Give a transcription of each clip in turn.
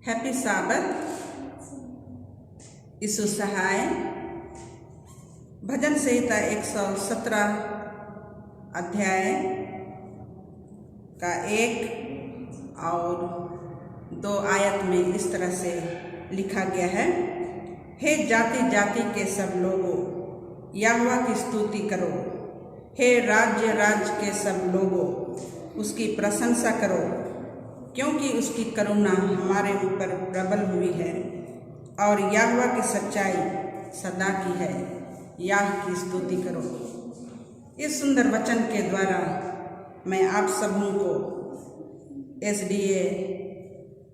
Happy साबत। यीशु सहाय। भजन संहिता 117 अध्याय का 1 और 2 आयत में इस तरह से लिखा गया है। हे जाति जाति के सब लोगों, यहोवा की स्तुति करो। हे राज्य राज्य के सब लोगों, उसकी प्रशंसा करो, क्योंकि उसकी करुणा हमारे ऊपर प्रबल हुई है और यहोवा की सच्चाई सदा की है। याह की स्तुति करो। इस सुंदर वचन के द्वारा मैं आप सबों को SDA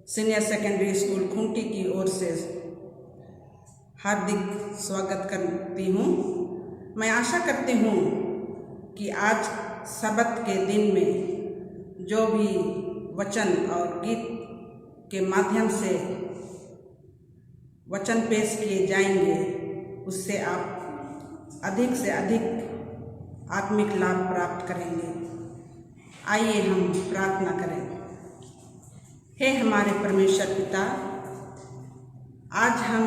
senior secondary school Khunti की ओर से हार्दिक स्वागत करती हूँ। मैं आशा करती हूँ कि आज सबत के दिन में जो भी वचन और गीत के माध्यम से वचन पेश किए जाएंगे, उससे आप अधिक से अधिक आत्मिक लाभ प्राप्त करेंगे। आइए हम प्रार्थना करें। हे हमारे परमेश्वर पिता, आज हम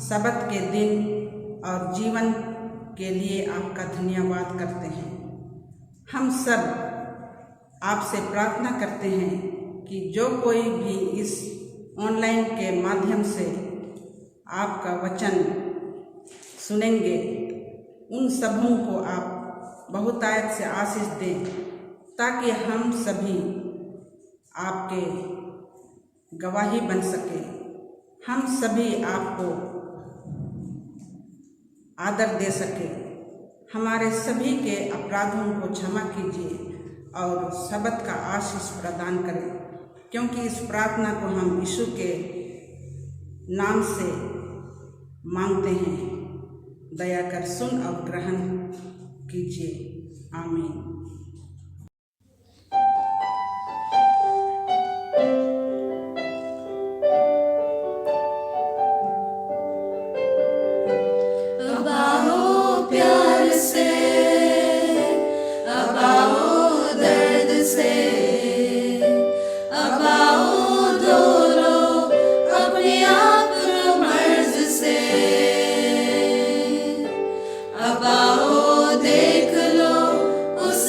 सबत के दिन और जीवन के लिए आपका धन्यवाद करते हैं। हम सब आपसे प्रार्थना करते हैं कि जो कोई भी इस ऑनलाइन के माध्यम से आपका वचन सुनेंगे, उन सबों को आप बहुतायत से आशीष दें, ताकि हम सभी आपके गवाही बन सके। हम सभी आपको आदर दे सके। हमारे सभी के अपराधों को क्षमा कीजिए और सबत का आशीष प्रदान करें, क्योंकि इस प्रार्थना को हम यीशु के नाम से मांगते हैं। दया कर सुन और ग्रहण कीजिए। आमीन। अब आओ प्यार से, अब आओ दर्द से, अब आओ धो लो अपने आप को मर्ज से। अब आओ देख लो उस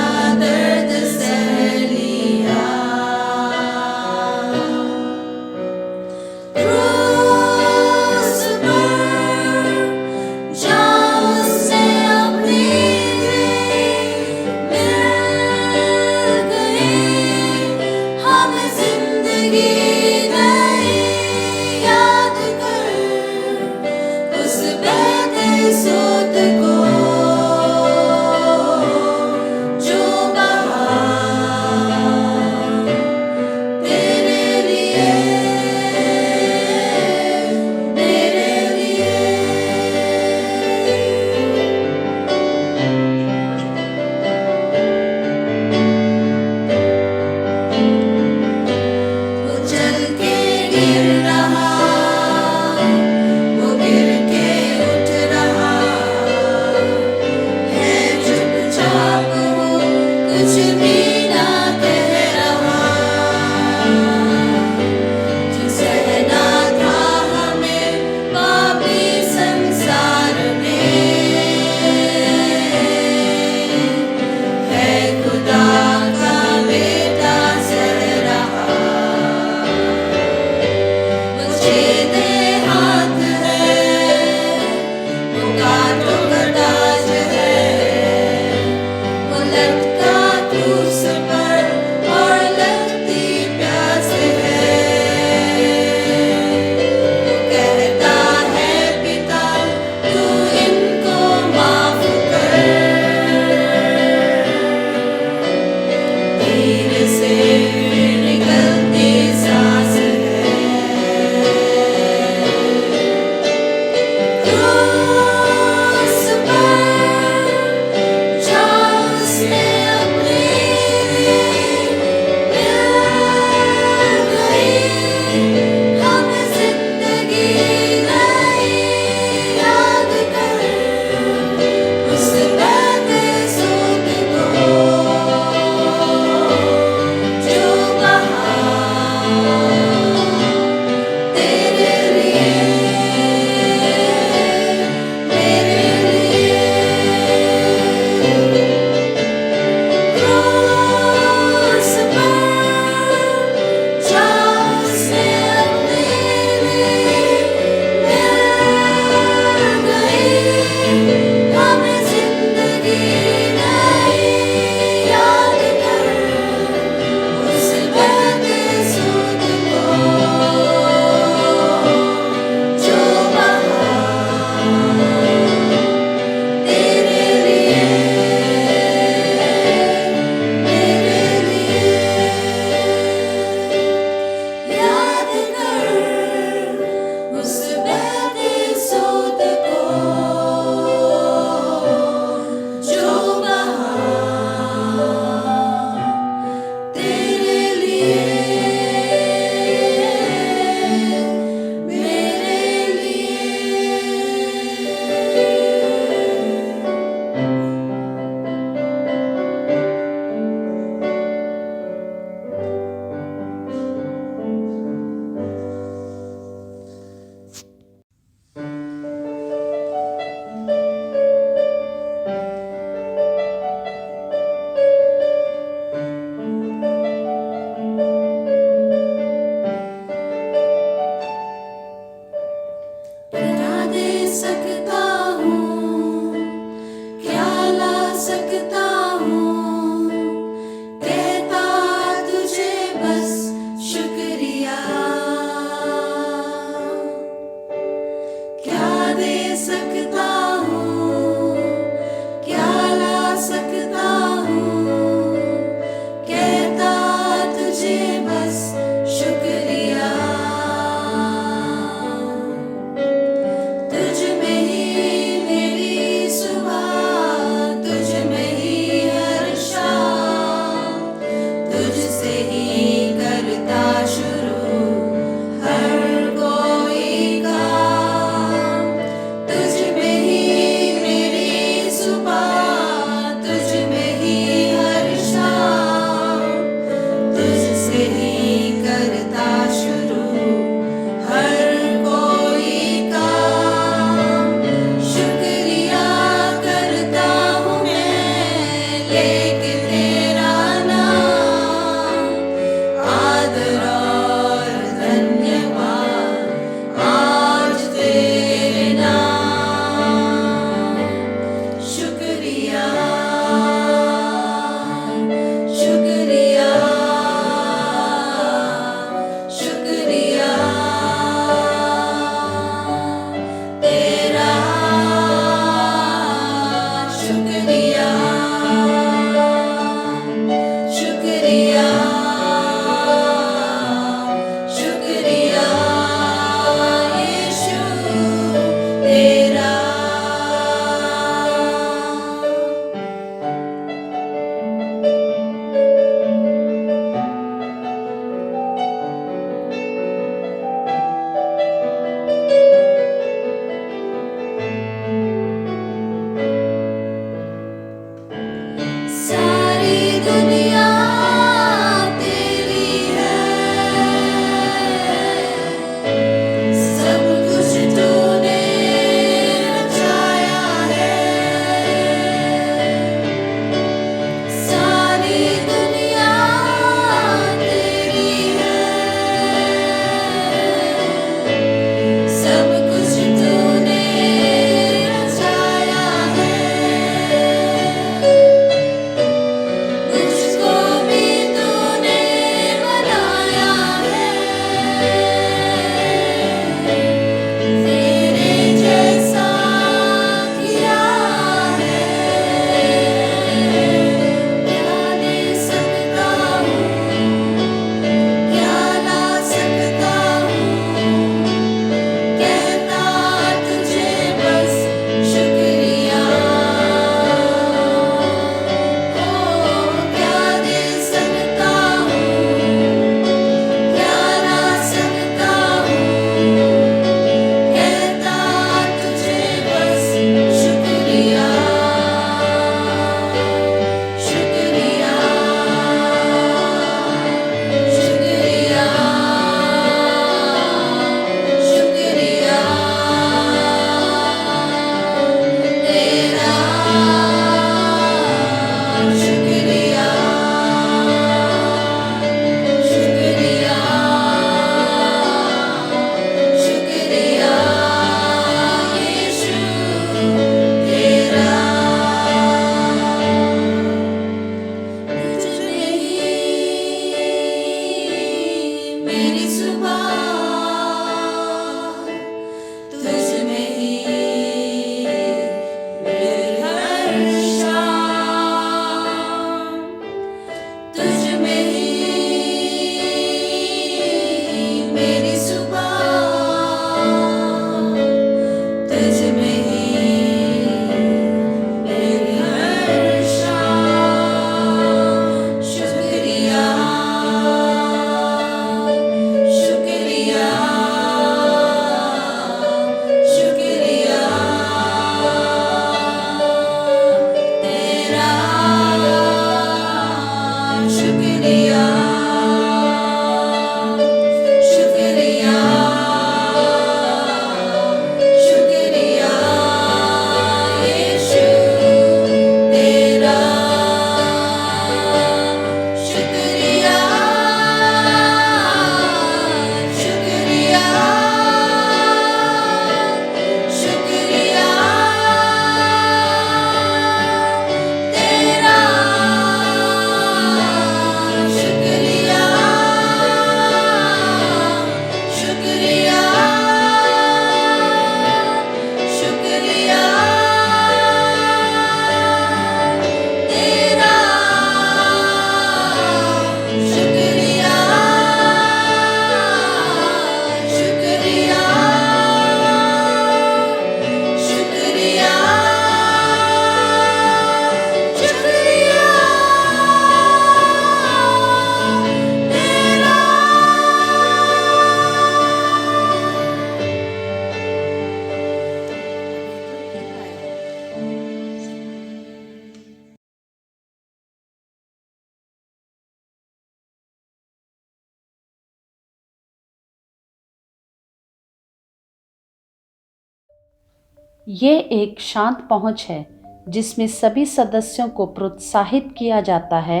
ये एक शांत पहुंच है जिसमें सभी सदस्यों को प्रोत्साहित किया जाता है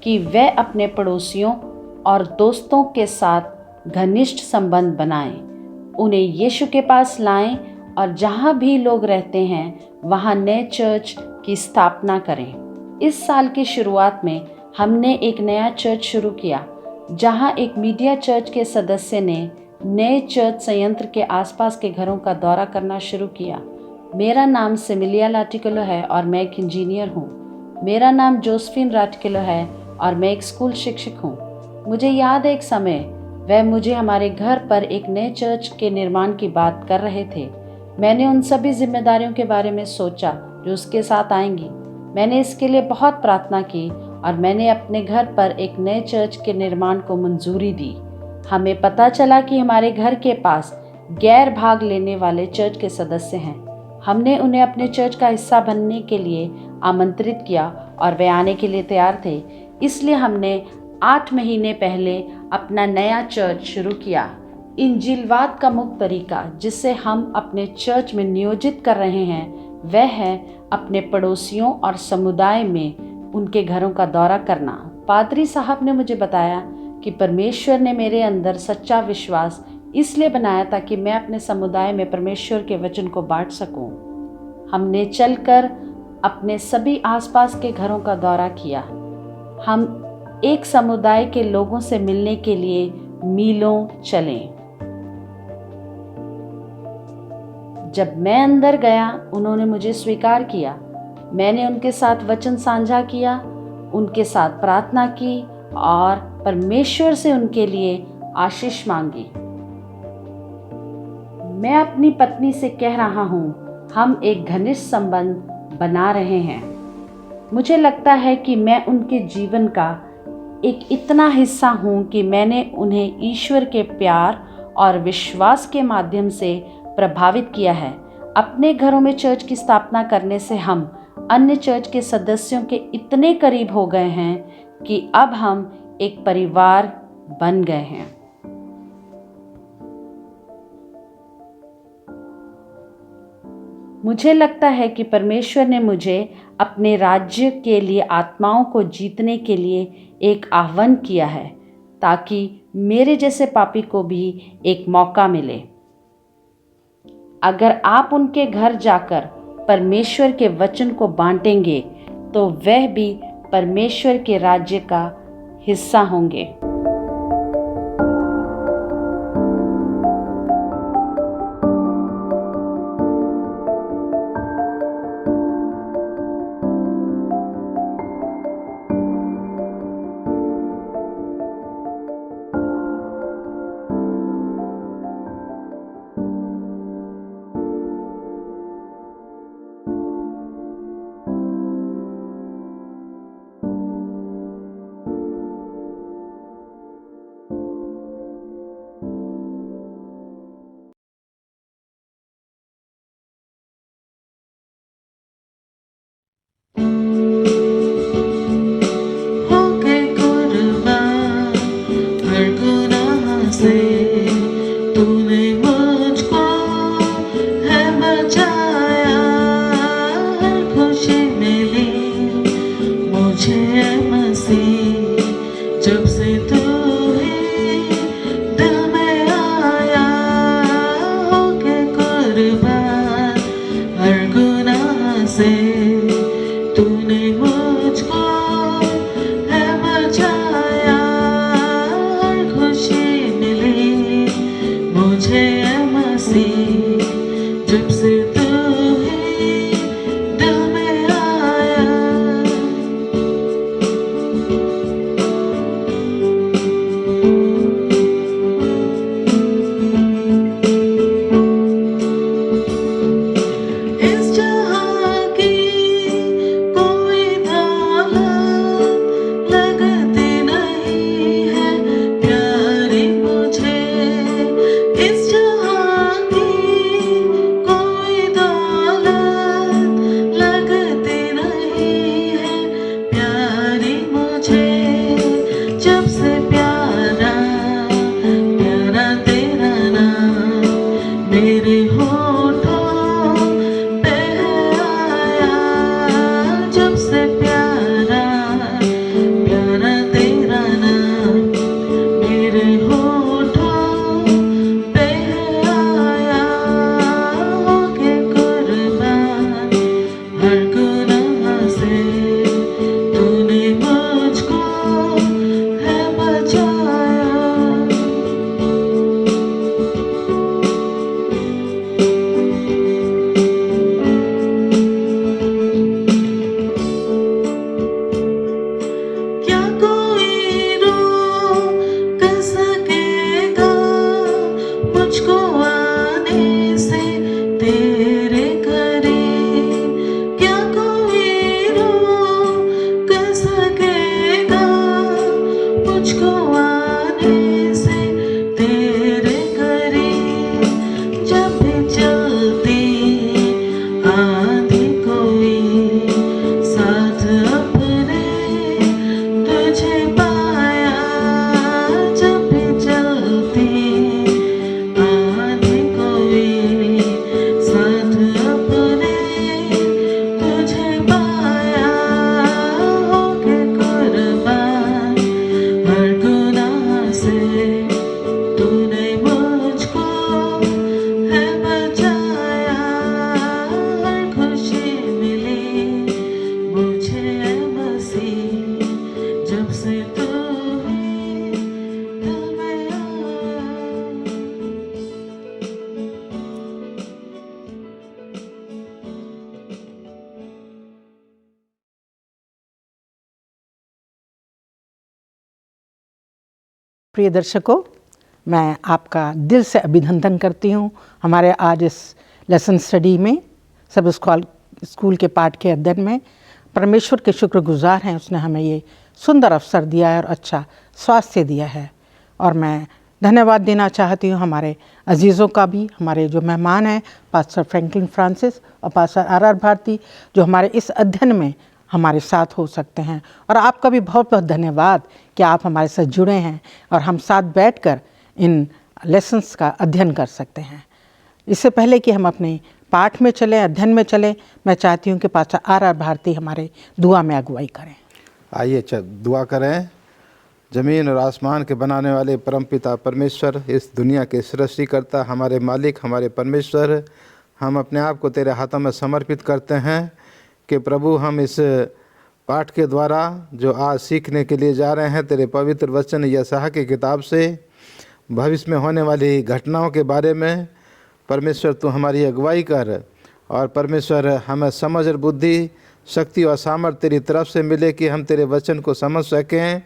कि वे अपने पड़ोसियों और दोस्तों के साथ घनिष्ठ संबंध बनाएं, उन्हें यीशु के पास लाएं और जहां भी लोग रहते हैं वहां नए चर्च की स्थापना करें। इस साल की शुरुआत में हमने एक नया चर्च शुरू किया जहां एक मीडिया चर्च के सदस्य ने नए चर्च संयंत्र के आसपास के घरों का दौरा करना शुरू किया। मेरा नाम सिमिलिया लाटिकुलो है और मैं एक इंजीनियर हूँ। मेरा नाम जोसेफिन लाटिकुलो है और मैं एक स्कूल शिक्षक हूँ। मुझे याद है एक समय वह मुझे हमारे घर पर एक नए चर्च के निर्माण की बात कर रहे थे। मैंने उन सभी जिम्मेदारियों के बारे में सोचा जो उसके साथ आएंगी। मैंने इसके लिए बहुत प्रार्थना की और मैंने अपने घर पर एक नए चर्च के निर्माण को मंजूरी दी। हमें पता चला कि हमारे घर के पास गैर भाग लेने वाले चर्च के सदस्य हैं। हमने उन्हें अपने चर्च का हिस्सा बनने के लिए आमंत्रित किया और वे आने के लिए तैयार थे। इसलिए हमने 8 महीने पहले अपना नया चर्च शुरू किया। इंजीलवाद का मुख्य तरीका जिसे हम अपने चर्च में नियोजित कर रहे हैं वह है अपने पड़ोसियों और समुदाय में उनके घरों का दौरा करना। पादरी साहब ने मुझे बताया कि परमेश्वर ने मेरे अंदर सच्चा विश्वास इसलिए बनाया ताकि मैं अपने समुदाय में परमेश्वर के वचन को बांट सकूं। हमने चलकर अपने सभी आसपास के घरों का दौरा किया। हम एक समुदाय के लोगों से मिलने के लिए मीलों चले। जब मैं अंदर गया उन्होंने मुझे स्वीकार किया। मैंने उनके साथ वचन साझा किया, उनके साथ प्रार्थना की और परमेश्वर से उनके लिए आशीष मांगी। मैं अपनी पत्नी से कह रहा हूँ, हम एक घनिष्ठ संबंध बना रहे हैं। मुझे लगता है कि मैं उनके जीवन का एक इतना हिस्सा हूँ कि मैंने उन्हें ईश्वर के प्यार और विश्वास के माध्यम से प्रभावित किया है। अपने घरों में चर्च की स्थापना करने से हम अन्य चर्च के सदस्यों के इतने करीब हो गए हैं कि अब हम एक परिवार बन गए हैं। मुझे लगता है कि परमेश्वर ने मुझे अपने राज्य के लिए आत्माओं को जीतने के लिए एक आह्वान किया है ताकि मेरे जैसे पापी को भी एक मौका मिले। अगर आप उनके घर जाकर परमेश्वर के वचन को बांटेंगे तो वह भी परमेश्वर के राज्य का हिस्सा होंगे। होके कुर्बान हर गुनाह से तूने मुझको है बचाया, हर खुशी मिली मुझे है मसीह, जब से तू ही दिल में आया। होके कुर्बान हर गुनाह से तूने मुझको है बचाया, हर खुशी मिली मुझे है मसीह, जब से तू ही दिल में आया। इस जहां की कोई दौलत लगती नहीं है प्यारी मुझे, इस जहां की कोई दौलत लगती नहीं है प्यारी मुझे, जब से प्यारा प्यारा तेरा नाम मेरे होठों प्रिय दर्शकों, मैं आपका दिल से अभिनंदन करती हूँ हमारे आज इस लेसन स्टडी में, सब स्कूल के पाठ के अध्ययन में। परमेश्वर के शुक्रगुजार हैं, उसने हमें ये सुंदर अवसर दिया है और अच्छा स्वास्थ्य दिया है। और मैं धन्यवाद देना चाहती हूँ हमारे अजीज़ों का भी, हमारे जो मेहमान हैं पास्टर फ्रैंकलिन फ्रांसिस और पास्टर आर भारती, जो हमारे इस अध्ययन में हमारे साथ हो सकते हैं। और आपका भी बहुत बहुत धन्यवाद कि आप हमारे साथ जुड़े हैं और हम साथ बैठकर इन लेसन्स का अध्ययन कर सकते हैं। इससे पहले कि हम अपने पाठ में चलें, अध्ययन में चलें, मैं चाहती हूँ कि पास्टर आर भारती हमारे दुआ में अगुवाई करें। आइए दुआ करें। ज़मीन और आसमान के बनाने वाले परमपिता परमेश्वर, इस दुनिया के सृष्टिकर्ता, हमारे मालिक, हमारे परमेश्वर, हम अपने आप को तेरे हाथों में समर्पित करते हैं कि प्रभु हम इस पाठ के द्वारा जो आज सीखने के लिए जा रहे हैं, तेरे पवित्र वचन यशायाह की किताब से भविष्य में होने वाली घटनाओं के बारे में परमेश्वर तू हमारी अगुवाई कर। और परमेश्वर हमें समझ और बुद्धि, शक्ति और सामर्थ्य तेरी तरफ से मिले कि हम तेरे वचन को समझ सकें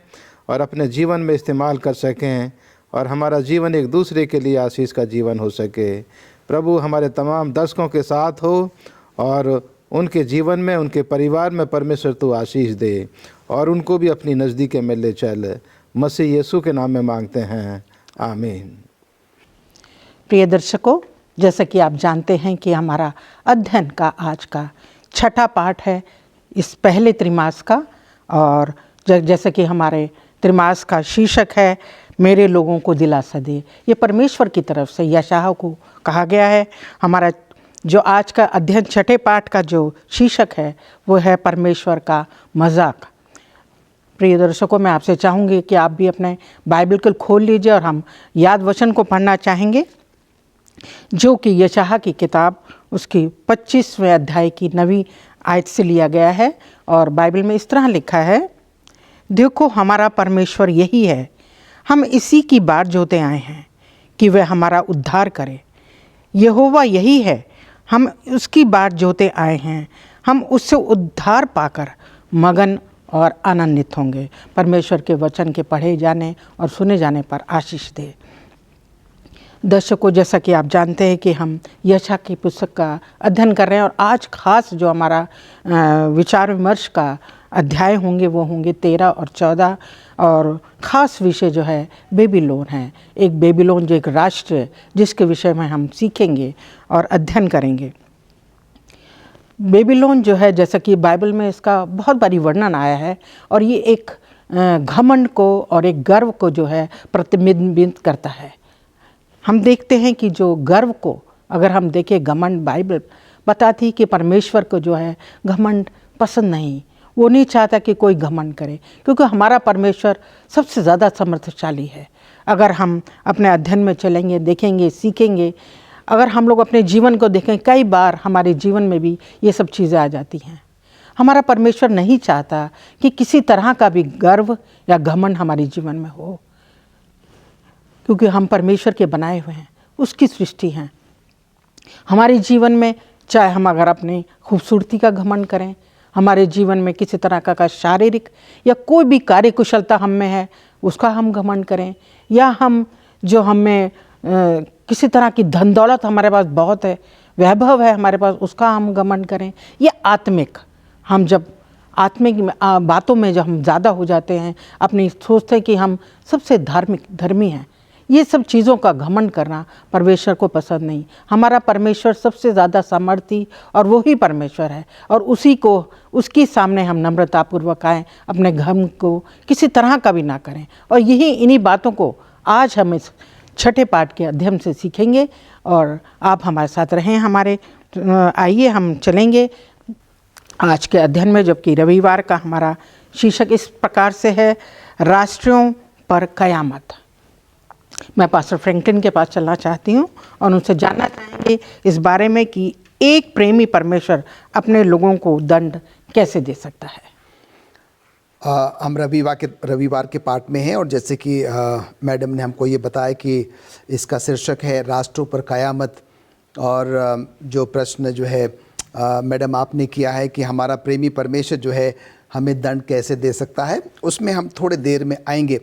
और अपने जीवन में इस्तेमाल कर सकें और हमारा जीवन एक दूसरे के लिए आशीष का जीवन हो सके। प्रभु हमारे तमाम दर्शकों के साथ हो और उनके जीवन में, उनके परिवार में परमेश्वर तू आशीष दे और उनको भी अपनी नज़दीके में ले चल। मसीह यीशु के नाम में मांगते हैं, आमीन। प्रिय दर्शकों, जैसा कि आप जानते हैं कि हमारा अध्ययन का आज का छठा पाठ है इस पहले त्रिमास का। और जैसे कि हमारे त्रिमास का शीर्षक है मेरे लोगों को दिलासा दे। ये परमेश्वर की तरफ से यशायाह को कहा गया है। हमारा जो आज का अध्ययन छठे पाठ का जो शीर्षक है वो है परमेश्वर का मजाक। प्रिय दर्शकों, मैं आपसे चाहूँगी कि आप भी अपने बाइबल को खोल लीजिए और हम याद वचन को पढ़ना चाहेंगे, जो कि यशायाह की किताब उसकी 25वें अध्याय की 9वीं आयत से लिया गया है। और बाइबल में इस तरह लिखा है, देखो हमारा परमेश्वर यही है, हम इसी की बाट जोते आए हैं कि वह हमारा उद्धार करे। यहोवा यही है, हम उसकी बाट जोते आए हैं, हम उससे उद्धार पाकर मगन और आनंदित होंगे। परमेश्वर के वचन के पढ़े जाने और सुने जाने पर आशीष दे। दर्शकों, जैसा कि आप जानते हैं कि हम यशायाह की पुस्तक का अध्ययन कर रहे हैं और आज खास जो हमारा विचार विमर्श का अध्याय होंगे वो होंगे 13 और 14। और ख़ास विषय जो है बेबीलोन है। एक बेबीलोन जो एक राष्ट्र है जिसके विषय में हम सीखेंगे और अध्ययन करेंगे। बेबीलोन जो है, जैसा कि बाइबल में इसका बहुत बारी वर्णन आया है और ये एक घमंड को और एक गर्व को जो है प्रतिबिंबित करता है। हम देखते हैं कि जो गर्व को अगर हम देखें, घमंड, बाइबल बताती कि परमेश्वर को जो है घमंड पसंद नहीं। वो नहीं चाहता कि कोई घमंड करे, क्योंकि हमारा परमेश्वर सबसे ज़्यादा समर्थशाली है। अगर हम अपने अध्ययन में चलेंगे, देखेंगे, सीखेंगे, अगर हम लोग अपने जीवन को देखें, कई बार हमारे जीवन में भी ये सब चीज़ें आ जाती हैं। हमारा परमेश्वर नहीं चाहता कि किसी तरह का भी गर्व या घमंड हमारे जीवन में हो, क्योंकि हम परमेश्वर के बनाए हुए हैं, उसकी सृष्टि हैं। हमारे जीवन में चाहे हम अगर अपनी खूबसूरती का घमंड करें, हमारे जीवन में किसी तरह का शारीरिक या कोई भी कार्य कुशलता हम में है उसका हम घमंड करें, या हम जो हमें किसी तरह की धन दौलत हमारे पास बहुत है, वैभव है हमारे पास, उसका हम घमंड करें, या आत्मिक, हम जब आत्मिक बातों में जब हम ज़्यादा हो जाते हैं, अपनी सोचते हैं कि हम सबसे धर्मी हैं, ये सब चीज़ों का घमंड करना परमेश्वर को पसंद नहीं। हमारा परमेश्वर सबसे ज़्यादा सामर्थी और वही परमेश्वर है और उसके सामने हम नम्रतापूर्वक आएँ, अपने घम को किसी तरह का भी ना करें। और इन्हीं बातों को आज हम इस छठे पाठ के अध्ययन से सीखेंगे और आप हमारे साथ रहें। आइए हम चलेंगे आज के अध्ययन में, जबकि रविवार का हमारा शीर्षक इस प्रकार से है, राष्ट्रों पर कयामत। मैं पास्टर फ्रैंकलिन के पास चलना चाहती हूँ और उनसे जानना चाहेंगे इस बारे में कि एक प्रेमी परमेश्वर अपने लोगों को दंड कैसे दे सकता है। हम रविवार के पाठ में हैं और जैसे कि मैडम ने हमको ये बताया कि इसका शीर्षक है राष्ट्रों पर कयामत। और जो प्रश्न जो है मैडम आपने किया है कि हमारा प्रेमी परमेश्वर जो है हमें दंड कैसे दे सकता है, उसमें हम थोड़े देर में आएंगे।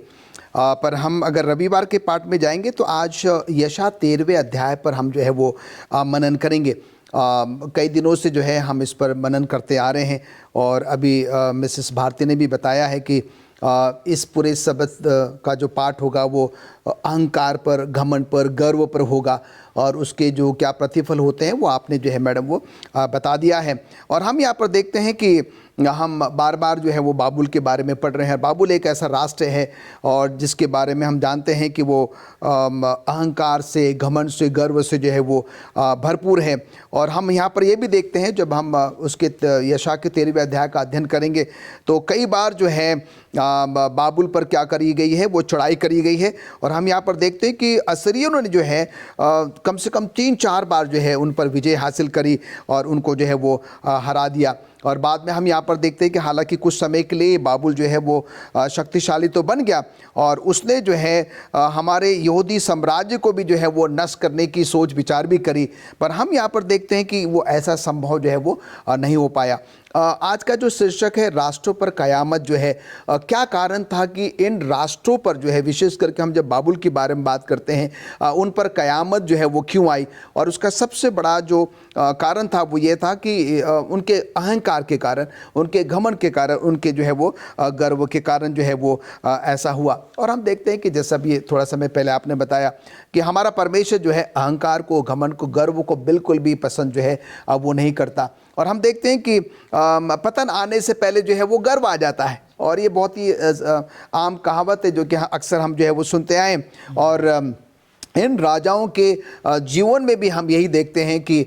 पर हम अगर रविवार के पाठ में जाएंगे तो आज यशा 13वें अध्याय पर हम जो है वो मनन करेंगे। कई दिनों से जो है हम इस पर मनन करते आ रहे हैं और अभी मिसेस भारती ने भी बताया है कि इस पूरे सबत का जो पाठ होगा वो अहंकार पर, घमंड पर, गर्व पर होगा और उसके जो क्या प्रतिफल होते हैं वो आपने जो है मैडम वो बता दिया है। और हम यहाँ पर देखते हैं कि हम बार बार जो है वो बाबुल के बारे में पढ़ रहे हैं। बाबुल एक ऐसा राष्ट्र है और जिसके बारे में हम जानते हैं कि वो अहंकार से, घमंड से, गर्व से जो है वो भरपूर है। और हम यहाँ पर ये भी देखते हैं जब हम उसके यशा के 13वें अध्याय का अध्ययन करेंगे तो कई बार जो है बाबुल पर क्या करी गई है, वो चढ़ाई करी गई है। और हम यहाँ पर देखते हैं कि असीरियों ने जो है कम से कम 3-4 बार जो है उन पर विजय हासिल करी और उनको जो है वो हरा दिया। और बाद में हम यहाँ पर देखते हैं कि हालांकि कुछ समय के लिए बाबुल जो है वो शक्तिशाली तो बन गया और उसने जो है हमारे यहूदी साम्राज्य को भी जो है वो नष्ट करने की सोच विचार भी करी, पर हम यहाँ पर देखते हैं कि वो ऐसा संभव जो है वो नहीं हो पाया। आज का जो शीर्षक है राष्ट्रों पर कयामत जो है, क्या कारण था कि इन राष्ट्रों पर जो है, विशेष करके हम जब बाबुल के बारे में बात करते हैं, उन पर कयामत जो है वो क्यों आई। और उसका सबसे बड़ा जो कारण था वो ये था कि उनके अहंकार के कारण, उनके घमंड के कारण, उनके जो है वो गर्व के कारण जो है वो ऐसा हुआ। और हम देखते हैं कि जैसा भी थोड़ा समय पहले आपने बताया कि हमारा परमेश्वर जो है अहंकार को, घमंड को, गर्व को बिल्कुल भी पसंद जो है वो नहीं करता। और हम देखते हैं कि पतन आने से पहले जो है वो गर्व आ जाता है और ये बहुत ही आम कहावत है जो कि अक्सर हम जो है वो सुनते आए। और इन राजाओं के जीवन में भी हम यही देखते हैं कि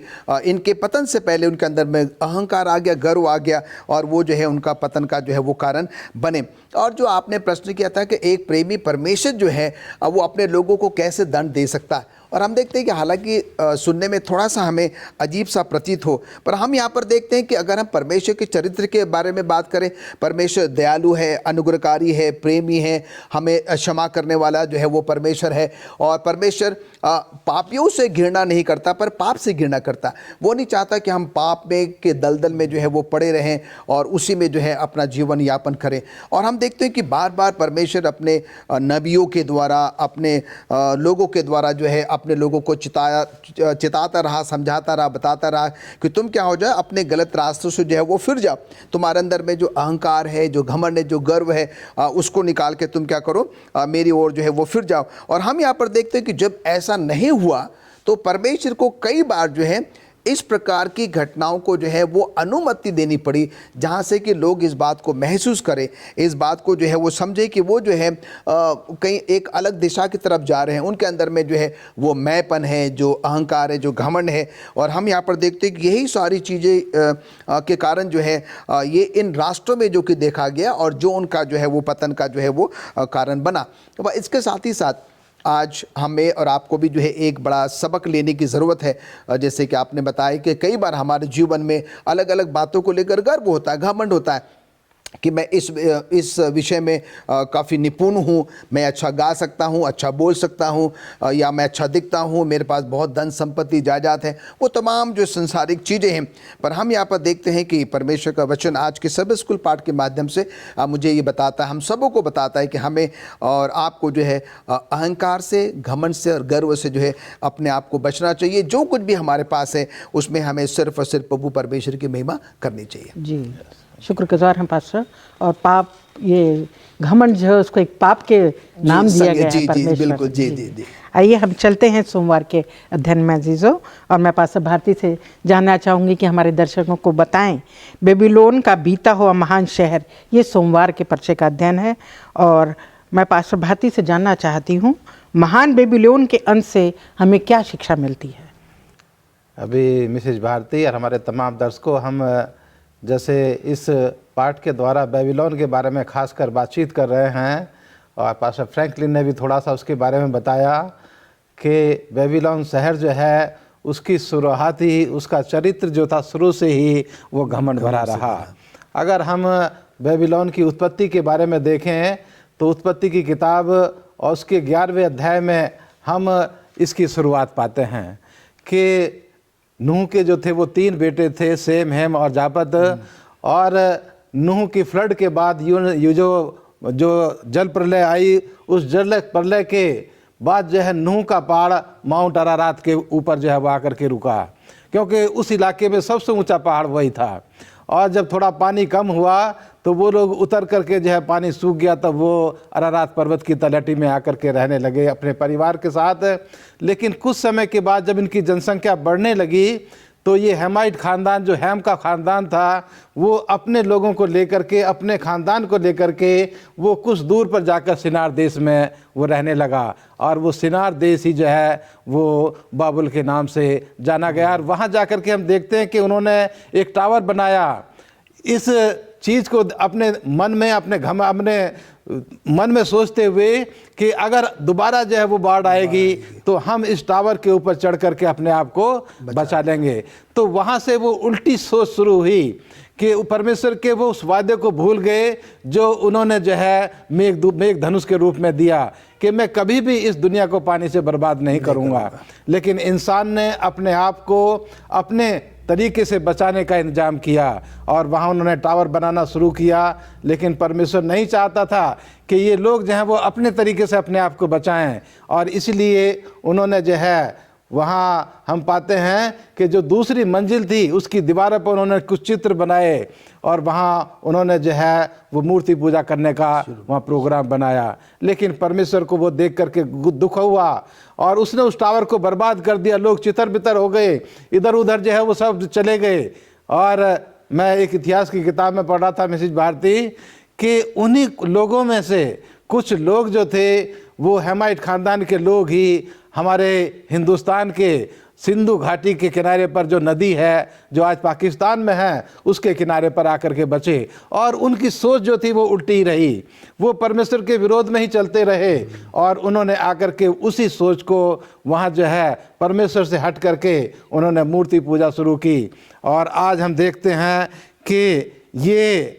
इनके पतन से पहले उनके अंदर में अहंकार आ गया, गर्व आ गया और वो जो है उनका पतन का जो है वो कारण बने। और जो आपने प्रश्न किया था कि एक प्रेमी परमेश्वर जो है वो अपने लोगों को कैसे दंड दे सकता है, और हम देखते हैं कि हालांकि सुनने में थोड़ा सा हमें अजीब सा प्रतीत हो, पर हम यहाँ पर देखते हैं कि अगर हम परमेश्वर के चरित्र के बारे में बात करें, परमेश्वर दयालु है, अनुग्रहकारी है, प्रेमी है, हमें क्षमा करने वाला जो है वो परमेश्वर है। और परमेश्वर पापियों से घृणा नहीं करता पर पाप से घृणा करता। वो नहीं चाहता कि हम पाप में के दलदल में जो है वो पड़े रहें और उसी में जो है अपना जीवन यापन करें। और हम देखते हैं कि बार बार परमेश्वर अपने नबियों के द्वारा, अपने लोगों के द्वारा जो है अपने लोगों को चिताता रहा, समझाता रहा, बताता रहा कि तुम क्या हो जाए, अपने गलत रास्तों से जो है वो फिर जाओ। तुम्हारे अंदर में जो अहंकार है, जो घमंड है, जो गर्व है, उसको निकाल के तुम क्या करो, मेरी ओर जो है वो फिर जाओ। और हम यहाँ पर देखते हैं कि जब ऐसा नहीं हुआ तो परमेश्वर को कई बार जो है इस प्रकार की घटनाओं को जो है वो अनुमति देनी पड़ी, जहाँ से कि लोग इस बात को महसूस करें, इस बात को जो है वो समझे कि वो जो है कहीं एक अलग दिशा की तरफ जा रहे हैं। उनके अंदर में जो है वो मैंपन है, जो अहंकार है, जो घमंड है। और हम यहाँ पर देखते हैं कि यही सारी चीज़ें के कारण जो है ये इन राष्ट्रों में जो कि देखा गया और जो उनका जो है वो पतन का जो है वो कारण बना। तो इसके साथ ही साथ आज हमें और आपको भी जो है एक बड़ा सबक लेने की ज़रूरत है। जैसे कि आपने बताया कि कई बार हमारे जीवन में अलग अलग बातों को लेकर गर्व होता है, घमंड होता है कि मैं इस विषय में काफ़ी निपुण हूँ, मैं अच्छा गा सकता हूँ, अच्छा बोल सकता हूँ, या मैं अच्छा दिखता हूँ, मेरे पास बहुत धन संपत्ति जायदाद है, वो तमाम जो संसारिक चीज़ें हैं। पर हम यहाँ पर देखते हैं कि परमेश्वर का वचन आज के सब स्कूल पाठ के माध्यम से मुझे ये बताता है, हम सबों को बताता है कि हमें और आपको जो है अहंकार से, घमंड से और गर्व से जो है अपने आप को बचना चाहिए। जो कुछ भी हमारे पास है उसमें हमें सिर्फ और सिर्फ प्रभु परमेश्वर की महिमा करनी चाहिए। जी, शुक्रगुजार हैं पास्टर। और पाप, ये घमंड जो है उसको एक पाप के नाम दिया गया है परमेश्वर। बिल्कुल, जी। आइए हम चलते हैं सोमवार के अध्ययन में अजीज़ों, और मैं पास्टर भारती से जानना चाहूँगी कि हमारे दर्शकों को बताएं बेबीलोन का बीता हुआ महान शहर, ये सोमवार के पर्चे का अध्ययन है। और मैं पास्टर भारती से जानना चाहती हूँ महान बेबीलोन के अंत से हमें क्या शिक्षा मिलती है। अभी मिसेज भारती और हमारे तमाम दर्शकों, हम जैसे इस पाठ के द्वारा बेबीलोन के बारे में खासकर बातचीत कर रहे हैं और पास्टर फ्रैंकलिन ने भी थोड़ा सा उसके बारे में बताया कि बेबीलोन शहर जो है उसकी शुरुआत ही, उसका चरित्र जो था शुरू से ही वो घमंड भरा रहा। अगर हम बेबीलोन की उत्पत्ति के बारे में देखें तो उत्पत्ति की किताब और उसके 11वें अध्याय में हम इसकी शुरुआत पाते हैं कि नूह के जो थे वो 3 बेटे थे, सेम, हेम और जापत। और नूह की फ्लड के बाद ये जो जो जल प्रलय आई, उस जल प्रलय के बाद जो है नूह का पहाड़ माउंट अरारात के ऊपर जो है वो आकर के रुका, क्योंकि उस इलाके में सबसे ऊंचा पहाड़ वही था। और जब थोड़ा पानी कम हुआ तो वो लोग उतर करके जो है पानी सूख गया, तब वो अरारात पर्वत की तलहटी में आकर के रहने लगे अपने परिवार के साथ। लेकिन कुछ समय के बाद जब इनकी जनसंख्या बढ़ने लगी तो ये हेमाइट ख़ानदान, जो हैम का ख़ानदान था, वो अपने लोगों को लेकर के, अपने ख़ानदान को लेकर के वो कुछ दूर पर जाकर सिनार देश में वो रहने लगा। और वो सिनार देश ही जो है वो बाबुल के नाम से जाना गया। और वहाँ जाकर के हम देखते हैं कि उन्होंने एक टावर बनाया। इस चीज़ को अपने मन में, अपने मन में सोचते हुए कि अगर दोबारा जो है वो बाढ़ आएगी तो हम इस टावर के ऊपर चढ़ करके अपने आप को बचा लेंगे। तो वहाँ से वो उल्टी सोच शुरू हुई कि परमेश्वर के वो उस वादे को भूल गए जो उन्होंने जो है मेघ धनुष के रूप में दिया कि मैं कभी भी इस दुनिया को पानी से बर्बाद नहीं करूँगा। लेकिन इंसान ने अपने आप को अपने तरीके से बचाने का इंतजाम किया और वहाँ उन्होंने टावर बनाना शुरू किया। लेकिन परमेश्वर नहीं चाहता था कि ये लोग जो हैं वो अपने तरीके से अपने आप को बचाएं, और इसलिए उन्होंने जो है वहाँ हम पाते हैं कि जो दूसरी मंजिल थी उसकी दीवारों पर उन्होंने कुछ चित्र बनाए और वहाँ उन्होंने जो है वो मूर्ति पूजा करने का वहाँ प्रोग्राम बनाया। लेकिन परमेश्वर को वो देख करके दुख हुआ और उसने उस टावर को बर्बाद कर दिया। लोग चितर बितर हो गए, इधर उधर जो है वो सब चले गए। और मैं एक इतिहास की किताब में पढ़ रहा था, मिसेज भारती, कि उन्हीं लोगों में से कुछ लोग जो थे वो हेमाइट ख़ानदान के लोग ही हमारे हिंदुस्तान के सिंधु घाटी के किनारे पर जो नदी है जो आज पाकिस्तान में है उसके किनारे पर आकर के बचे। और उनकी सोच जो थी वो उल्टी रही, वो परमेश्वर के विरोध में ही चलते रहे और उन्होंने आकर के उसी सोच को वहाँ जो है परमेश्वर से हट करके उन्होंने मूर्ति पूजा शुरू की। और आज हम देखते हैं कि ये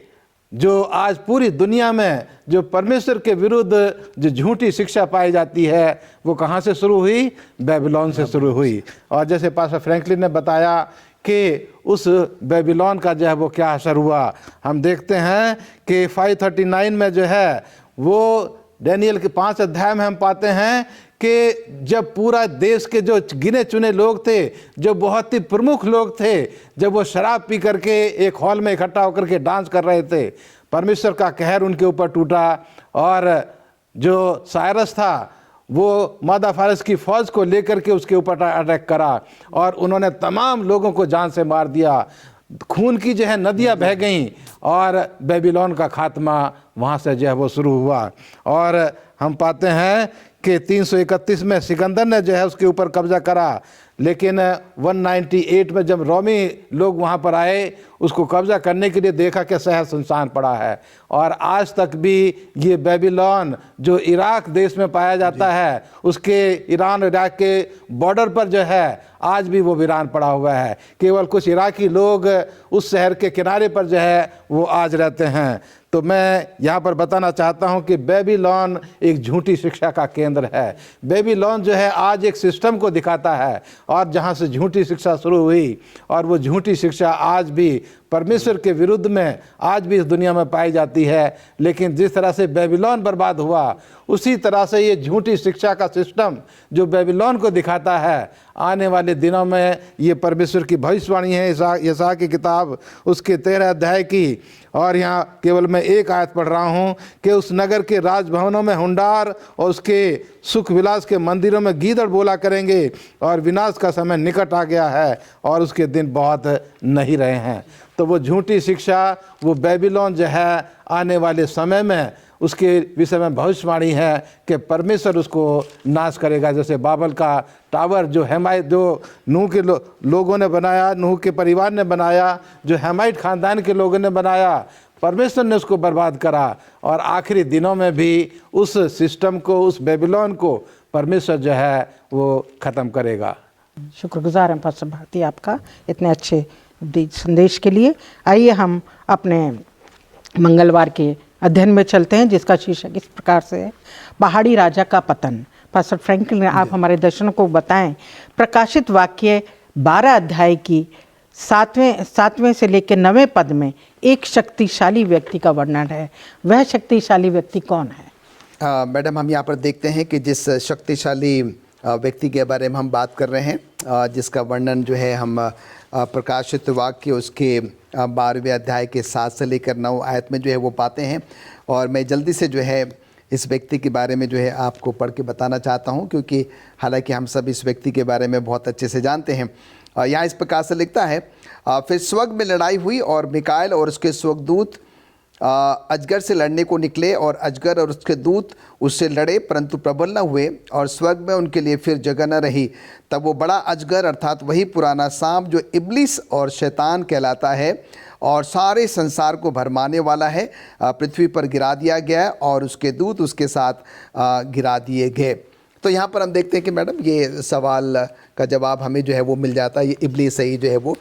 जो आज पूरी दुनिया में जो परमेश्वर के विरुद्ध जो झूठी शिक्षा पाई जाती है वो कहाँ से शुरू हुई? बेबीलोन से शुरू हुई। और जैसे पास्टर फ्रैंकलिन ने बताया कि उस बेबीलोन का जो है वो क्या असर हुआ, हम देखते हैं कि 539 में जो है वो डैनियल के 5 अध्याय में हम पाते हैं कि जब पूरा देश के जो गिने चुने लोग थे, जो बहुत ही प्रमुख लोग थे, जब वो शराब पी करके एक हॉल में इकट्ठा होकर के डांस कर रहे थे, परमेश्वर का कहर उनके ऊपर टूटा। और जो साइरस था वो मादा फारस की फौज को लेकर के उसके ऊपर अटैक करा और उन्होंने तमाम लोगों को जान से मार दिया। खून की जो है नदियाँ बह गईं और बेबीलोन का खात्मा वहाँ से जो है वो शुरू हुआ। और हम पाते हैं कि 331 में सिकंदर ने जो है उसके ऊपर कब्जा करा, लेकिन 198 में जब रोमी लोग वहाँ पर आए उसको कब्जा करने के लिए देखा कि शहर सुनसान पड़ा है। और आज तक भी ये बेबीलोन जो इराक देश में पाया जाता है, उसके ईरान इराक के बॉर्डर पर जो है आज भी वो वीरान पड़ा हुआ है। केवल कुछ इराकी लोग उस शहर के किनारे पर जो है वो आज रहते हैं। तो मैं यहाँ पर बताना चाहता हूँ कि बेबीलोन एक झूठी शिक्षा का केंद्र है। बेबीलोन जो है आज एक सिस्टम को दिखाता है और जहाँ से झूठी शिक्षा शुरू हुई और वो झूठी शिक्षा आज भी परमेश्वर के विरुद्ध में आज भी इस दुनिया में पाई जाती है। लेकिन जिस तरह से बेबीलोन बर्बाद हुआ उसी तरह से ये झूठी शिक्षा का सिस्टम जो बेबीलोन को दिखाता है, आने वाले दिनों में ये परमेश्वर की भविष्यवाणी है यशायाह की किताब उसके 13 अध्याय की। और यहाँ केवल मैं एक आयत पढ़ रहा हूँ कि उस नगर के राजभवनों में हुंडार और उसके सुख विलास के मंदिरों में गीदड़ बोला करेंगे और विनाश का समय निकट आ गया है और उसके दिन बहुत नहीं रहे हैं। तो वो झूठी शिक्षा, वो बेबीलोन जो है आने वाले समय में उसके विषय में भविष्यवाणी है कि परमेश्वर उसको नाश करेगा। जैसे बाबल का टावर जो हेमाइट जो नूह के लोगों ने बनाया, नूह के परिवार ने बनाया, जो हेमाइट ख़ानदान के लोगों ने बनाया, परमेश्वर ने उसको बर्बाद करा। और आखिरी दिनों में भी उस सिस्टम को, उस बेबीलोन को परमेश्वर जो है वो ख़त्म करेगा। शुक्रगुजार हैं पास्टर भारती आपका इतने अच्छे संदेश के लिए। आइए हम अपने मंगलवार के अध्ययन में चलते हैं जिसका शीर्षक इस प्रकार से है, पहाड़ी राजा का पतन। पास्टर फ्रैंकलिन आप हमारे दर्शकों को बताएं प्रकाशित वाक्य 12 अध्याय की सातवें से लेकर 9वें पद में एक शक्तिशाली व्यक्ति का वर्णन है। वह शक्तिशाली व्यक्ति कौन है? मैडम, हम यहाँ पर देखते हैं कि जिस शक्तिशाली व्यक्ति के बारे में हम बात कर रहे हैं, जिसका वर्णन जो है हम प्रकाशित वाक्य उसके 12वें अध्याय के 7 से लेकर 9 आयत में जो है वो पाते हैं। और मैं जल्दी से जो है इस व्यक्ति के बारे में जो है आपको पढ़ के बताना चाहता हूँ, क्योंकि हालांकि हम सब इस व्यक्ति के बारे में बहुत अच्छे से जानते हैं। यहाँ इस प्रकार से लिखता है, फिर स्वर्ग में लड़ाई हुई और मिकाएल और उसके स्वर्गदूत अजगर से लड़ने को निकले, और अजगर और उसके दूत उससे लड़े परंतु प्रबल न हुए, और स्वर्ग में उनके लिए फिर जगह न रही। तब वो बड़ा अजगर अर्थात वही पुराना सांप जो इब्लिस और शैतान कहलाता है और सारे संसार को भरमाने वाला है, पृथ्वी पर गिरा दिया गया और उसके दूत उसके साथ गिरा दिए गए। तो यहाँ पर हम देखते हैं कि मैडम ये सवाल का जवाब हमें जो है वो मिल जाता है, ये इब्लीस ही जो है वो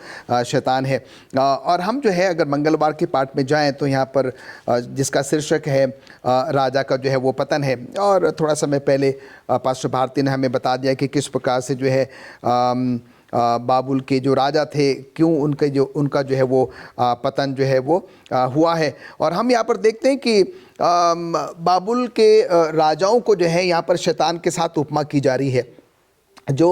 शैतान है। और हम जो है अगर मंगलवार के पाठ में जाएं तो यहाँ पर जिसका शीर्षक है राजा का जो है वो पतन है। और थोड़ा समय पहले पास्टर भारती ने हमें बता दिया कि किस प्रकार से जो है बाबुल के जो राजा थे, क्यों उनका जो है वो पतन जो है वो हुआ है। और हम यहाँ पर देखते हैं कि बाबुल के राजाओं को जो है यहाँ पर शैतान के साथ उपमा की जा रही है। जो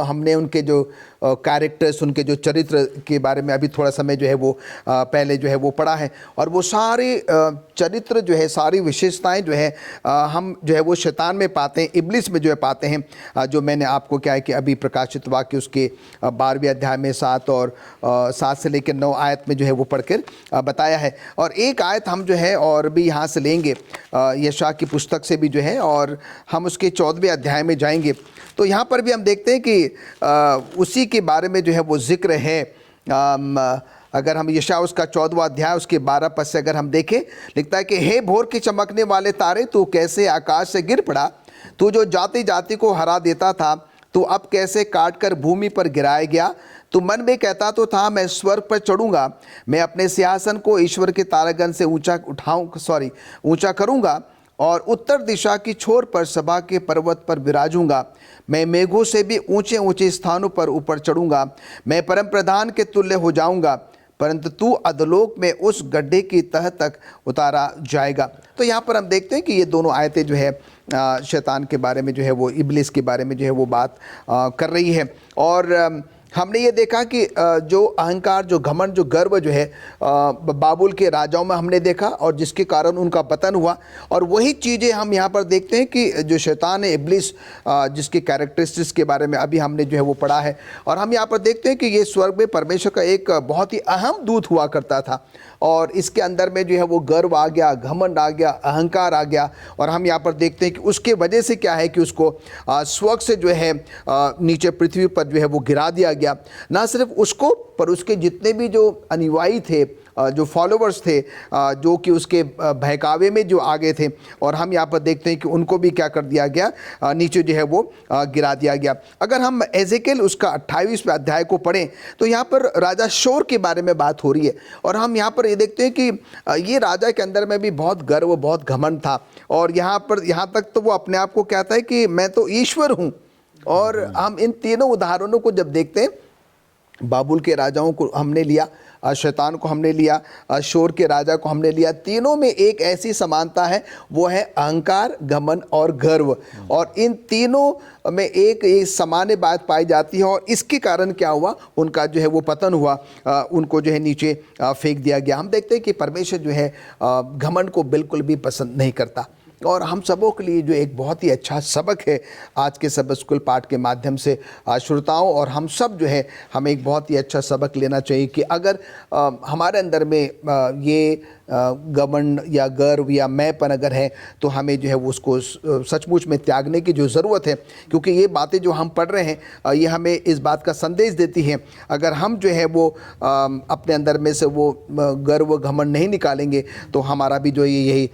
हमने उनके जो कैरेक्टर्स, उनके जो चरित्र के बारे में अभी थोड़ा समय जो है वो पहले जो है वो पढ़ा है, और वो सारे चरित्र जो है, सारी विशेषताएं जो है हम जो है वो शैतान में पाते हैं, इब्लिस में जो है पाते हैं। जो मैंने आपको क्या है कि अभी प्रकाशित वाक्य उसके 12वें अध्याय में 7 से लेकर 9 आयत में जो है वो पढ़कर बताया है। और एक आयत हम जो है और भी यहाँ से लेंगे यशायाह की पुस्तक से भी जो है, और हम उसके 14वें अध्याय में जाएंगे। तो यहाँ पर भी हम देखते हैं कि उसी के बारे में जो है वो जिक्र है। अगर हम यशायाह उसका 14वां अध्याय उसके 12 पद से अगर हम देखें, लिखता है कि हे भोर के चमकने वाले तारे, तू कैसे आकाश से गिर पड़ा, तू जो जाति जाति को हरा देता था, तू अब कैसे काट कर भूमि पर गिराया गया। तू मन में कहता तो था, मैं स्वर्ग पर चढ़ूंगा, मैं अपने सिंहासन को ईश्वर के तारागण से ऊंचा करूंगा, और उत्तर दिशा की छोर पर सभा के पर्वत पर विराजूंगा। मैं मेघों से भी ऊंचे ऊंचे स्थानों पर ऊपर चढ़ूंगा, मैं परम प्रधान के तुल्य हो जाऊंगा, परंतु तू अधोलोक में उस गड्ढे की तह तक उतारा जाएगा। तो यहाँ पर हम देखते हैं कि ये दोनों आयतें जो है शैतान के बारे में जो है वो इब्लिस के बारे में जो है वो बात कर रही है। और हमने ये देखा कि जो अहंकार, जो घमंड, जो गर्व जो है बाबुल के राजाओं में हमने देखा, और जिसके कारण उनका पतन हुआ। और वही चीज़ें हम यहाँ पर देखते हैं कि जो शैतान है, इब्लिस, जिसके कैरेक्टरिस्टिक्स के बारे में अभी हमने जो है वो पढ़ा है। और हम यहाँ पर देखते हैं कि ये स्वर्ग में परमेश्वर का एक बहुत ही अहम दूत हुआ करता था, और इसके अंदर में जो है वो गर्व आ गया, घमंड आ गया, अहंकार आ गया। और हम यहाँ पर देखते हैं कि उसके वजह से क्या है कि उसको स्वर्ग से जो है नीचे पृथ्वी पर जो है वो गिरा दिया गया। ना सिर्फ उसको, पर उसके जितने भी जो अनुयायी थे, जो फॉलोवर्स थे, जो कि उसके बहकावे में जो आगे थे, और हम यहाँ पर देखते हैं कि उनको भी क्या कर दिया गया, नीचे जो है वो गिरा दिया गया। अगर हम एजेकिएल उसका 28वें अध्याय को पढ़ें तो यहाँ पर राजा शोर के बारे में बात हो रही है, और हम यहाँ पर ये देखते हैं कि ये राजा के अंदर में भी बहुत गर्व, बहुत घमंड था। और यहाँ तक तो वो अपने आप को कहता है कि मैं तो ईश्वर हूँ। और हम इन तीनों उदाहरणों को जब देखते हैं, बाबुल के राजाओं को हमने लिया, शैतान को हमने लिया, शोर के राजा को हमने लिया, तीनों में एक ऐसी समानता है, वो है अहंकार, घमंड और गर्व। और इन तीनों में एक सामान्य बात पाई जाती है, और इसके कारण क्या हुआ, उनका जो है वो पतन हुआ, उनको जो है नीचे फेंक दिया गया। हम देखते हैं कि परमेश्वर जो है घमंड को बिल्कुल भी पसंद नहीं करता। और हम सबों के लिए जो एक बहुत ही अच्छा सबक है आज के सबक स्कूल पाठ के माध्यम से श्रोताओं, और हम सब जो है हमें एक बहुत ही अच्छा सबक लेना चाहिए कि अगर हमारे अंदर में ये घमंड या गर्व या मैंपन अगर है, तो हमें जो है वो उसको सचमुच में त्यागने की जो ज़रूरत है। क्योंकि ये बातें जो हम पढ़ रहे हैं ये हमें इस बात का संदेश देती हैं। अगर हम जो है वो अपने अंदर में से वो गर्व घमंड नहीं निकालेंगे, तो हमारा भी जो यही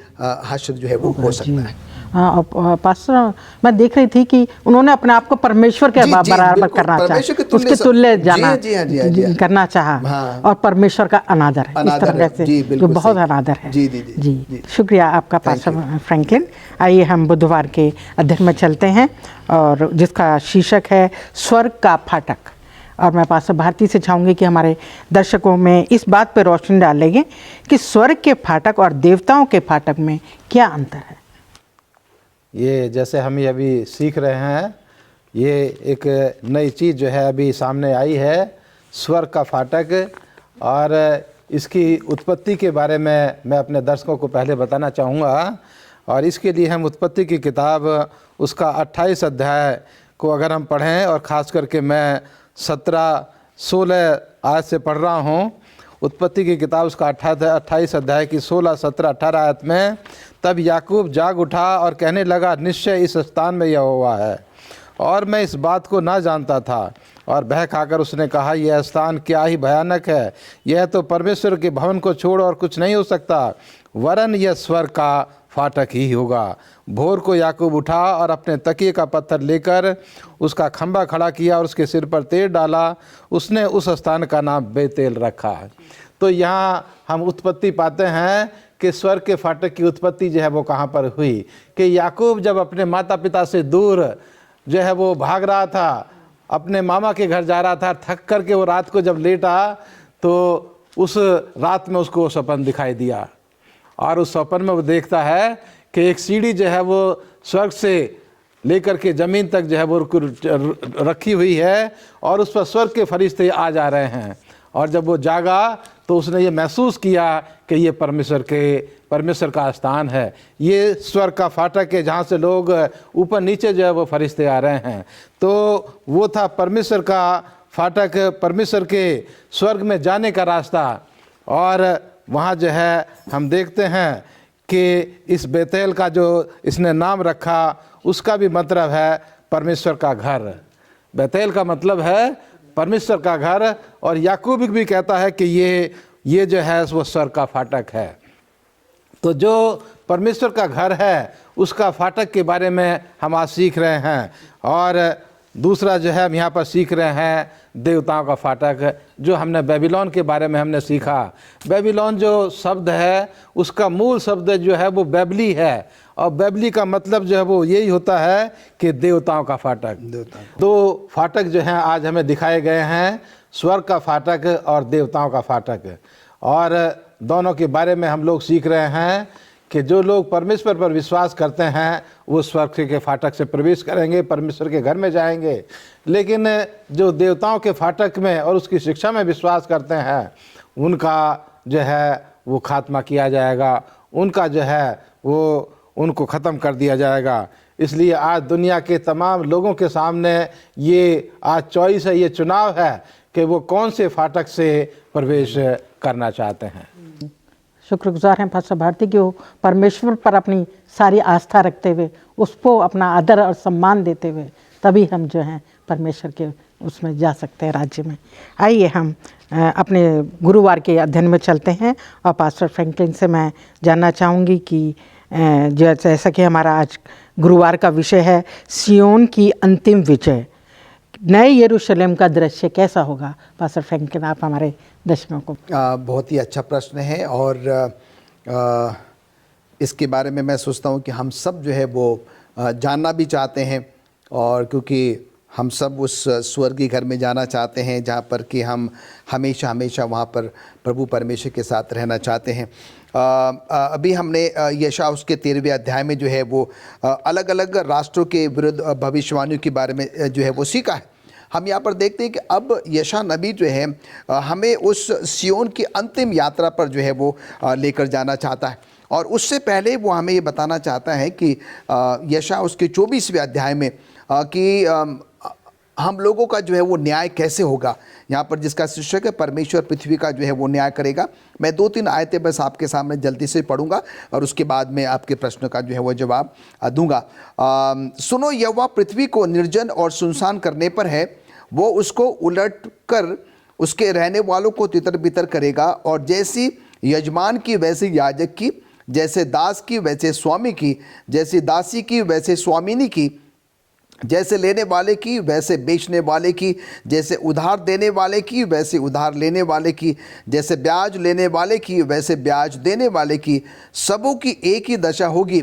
हश्र जो है वो हो सकता है। हाँ, पास्टर, मैं देख रही थी कि उन्होंने अपने आप को परमेश्वर के बराबर करना चाहा, उसके तुल्य जाना करना चाहा, और परमेश्वर का अनादर है, इस तरह से जो बहुत अनादर है। जी, शुक्रिया आपका पास्टर फ्रैंकलिन। आइए हम बुधवार के अध्ययन में चलते हैं, और जिसका शीर्षक है स्वर्ग का फाटक। और मैं पास्टर भारती से चाहूँगी कि हमारे दर्शकों में इस बात पर रोशनी डालेंगे कि स्वर्ग के फाटक और देवताओं के फाटक में क्या अंतर है। ये जैसे हम ये अभी सीख रहे हैं, ये एक नई चीज़ जो है अभी सामने आई है, स्वर्ग का फाटक। और इसकी उत्पत्ति के बारे में मैं अपने दर्शकों को पहले बताना चाहूँगा। और इसके लिए हम उत्पत्ति की किताब उसका 28 अध्याय को अगर हम पढ़ें, और ख़ास करके मैं 17-16 आयत से पढ़ रहा हूँ। उत्पत्ति की किताब उसका 28 अध्याय की 16, 17, 18 आयत में, तब याकूब जाग उठा और कहने लगा, निश्चय इस स्थान में यहोवा है, और मैं इस बात को ना जानता था। और भय खाकर उसने कहा, यह स्थान क्या ही भयानक है, यह तो परमेश्वर के भवन को छोड़ और कुछ नहीं हो सकता, वरन यह स्वर्ग का फाटक ही होगा। भोर को याकूब उठा और अपने तकिए का पत्थर लेकर उसका खंभा खड़ा किया और उसके सिर पर तेल डाला। उसने उस स्थान का नाम बेतेल रखा। तो यहाँ हम उत्पत्ति पाते हैं कि स्वर्ग के फाटक की उत्पत्ति जो है वो कहाँ पर हुई, कि याकूब जब अपने माता पिता से दूर जो है वो भाग रहा था, अपने मामा के घर जा रहा था, थक करके वो रात को जब लेटा तो उस रात में उसको सपन दिखाई दिया। और उस सपन में वो देखता है कि एक सीढ़ी जो है वो स्वर्ग से लेकर के ज़मीन तक जो है वो रखी हुई है, और उस पर स्वर्ग के फरिश्ते आ जा रहे हैं। और जब वो जागा तो उसने ये महसूस किया कि ये परमेश्वर का स्थान है, ये स्वर्ग का फाटक है, जहाँ से लोग ऊपर नीचे जो है वो फरिश्ते आ रहे हैं। तो वो था परमेश्वर का फाटक, परमेश्वर के स्वर्ग में जाने का रास्ता। और वहाँ जो है हम देखते हैं कि इस बेतेल का जो इसने नाम रखा, उसका भी मतलब है परमेश्वर का घर। बेतेल का मतलब है परमेश्वर का घर। और याकूब भी कहता है कि ये जो है वो स्वर्ग का फाटक है। तो जो परमेश्वर का घर है उसका फाटक के बारे में हम आज सीख रहे हैं। और दूसरा जो है हम यहाँ पर सीख रहे हैं देवताओं का फाटक, जो हमने बेबीलोन के बारे में हमने सीखा। बेबीलोन जो शब्द है उसका मूल शब्द जो है वो बेबली है, और बेबली का मतलब जो है वो यही होता है कि देवताओं का फाटक। दो फाटक जो हैं आज हमें दिखाए गए हैं, स्वर्ग का फाटक और देवताओं का फाटक। और दोनों के बारे में हम लोग सीख रहे हैं कि जो लोग परमेश्वर पर विश्वास करते हैं वो स्वर्ग के फाटक से प्रवेश करेंगे, परमेश्वर के घर में जाएंगे। लेकिन जो देवताओं के फाटक में और उसकी शिक्षा में विश्वास करते हैं उनका जो है वो खात्मा किया जाएगा, उनका जो है वो उनको ख़त्म कर दिया जाएगा। इसलिए आज दुनिया के तमाम लोगों के सामने ये आज चॉइस है, ये चुनाव है कि वो कौन से फाटक से प्रवेश करना चाहते हैं। शुक्रगुजार हैं पास्टर भारती कि वो परमेश्वर पर अपनी सारी आस्था रखते हुए उसको अपना आदर और सम्मान देते हुए तभी हम जो हैं परमेश्वर के उसमें जा सकते हैं, राज्य में। आइए हम अपने गुरुवार के अध्ययन में चलते हैं। और पास्टर फ्रैंकलिन से मैं जानना चाहूँगी कि जैसा कि हमारा आज गुरुवार का विषय है सियोन की अंतिम विजय, नए यरूशलेम का दृश्य कैसा होगा। पास्टर फ्रैंकलिन, आप हमारे दर्शकों को। बहुत ही अच्छा प्रश्न है, और इसके बारे में मैं सोचता हूँ कि हम सब जो है वो जानना भी चाहते हैं, और क्योंकि हम सब उस स्वर्गीय घर में जाना चाहते हैं जहाँ पर कि हम हमेशा हमेशा वहाँ पर प्रभु परमेश्वर के साथ रहना चाहते हैं। अभी हमने यशायाह उसके 13वें अध्याय में जो है वो अलग अलग राष्ट्रों के विरुद्ध भविष्यवाणियों के बारे में जो है वो सीखा है। हम यहाँ पर देखते हैं कि अब यशायाह नबी जो है हमें उस सियोन की अंतिम यात्रा पर जो है वो लेकर जाना चाहता है। और उससे पहले वो हमें ये बताना चाहता है कि यशायाह उसके 24वें अध्याय में कि हम लोगों का जो है वो न्याय कैसे होगा, यहाँ पर जिसका शीर्षक है परमेश्वर पृथ्वी का जो है वो न्याय करेगा। मैं 2-3 आयतें बस आपके सामने जल्दी से पढ़ूंगा और उसके बाद में आपके प्रश्न का जो है वो जवाब दूंगा। सुनो, यहोवा पृथ्वी को निर्जन और सुनसान करने पर है, वो उसको उलट कर उसके रहने वालों को तितर बितर करेगा। और जैसी यजमान की वैसे याजक की, जैसे दास की वैसे स्वामी की, जैसी दासी की वैसे स्वामिनी की, जैसे लेने वाले की वैसे बेचने वाले की, जैसे उधार देने वाले की वैसे उधार लेने वाले की, जैसे ब्याज लेने वाले की वैसे ब्याज देने वाले की, सबों की एक ही दशा होगी।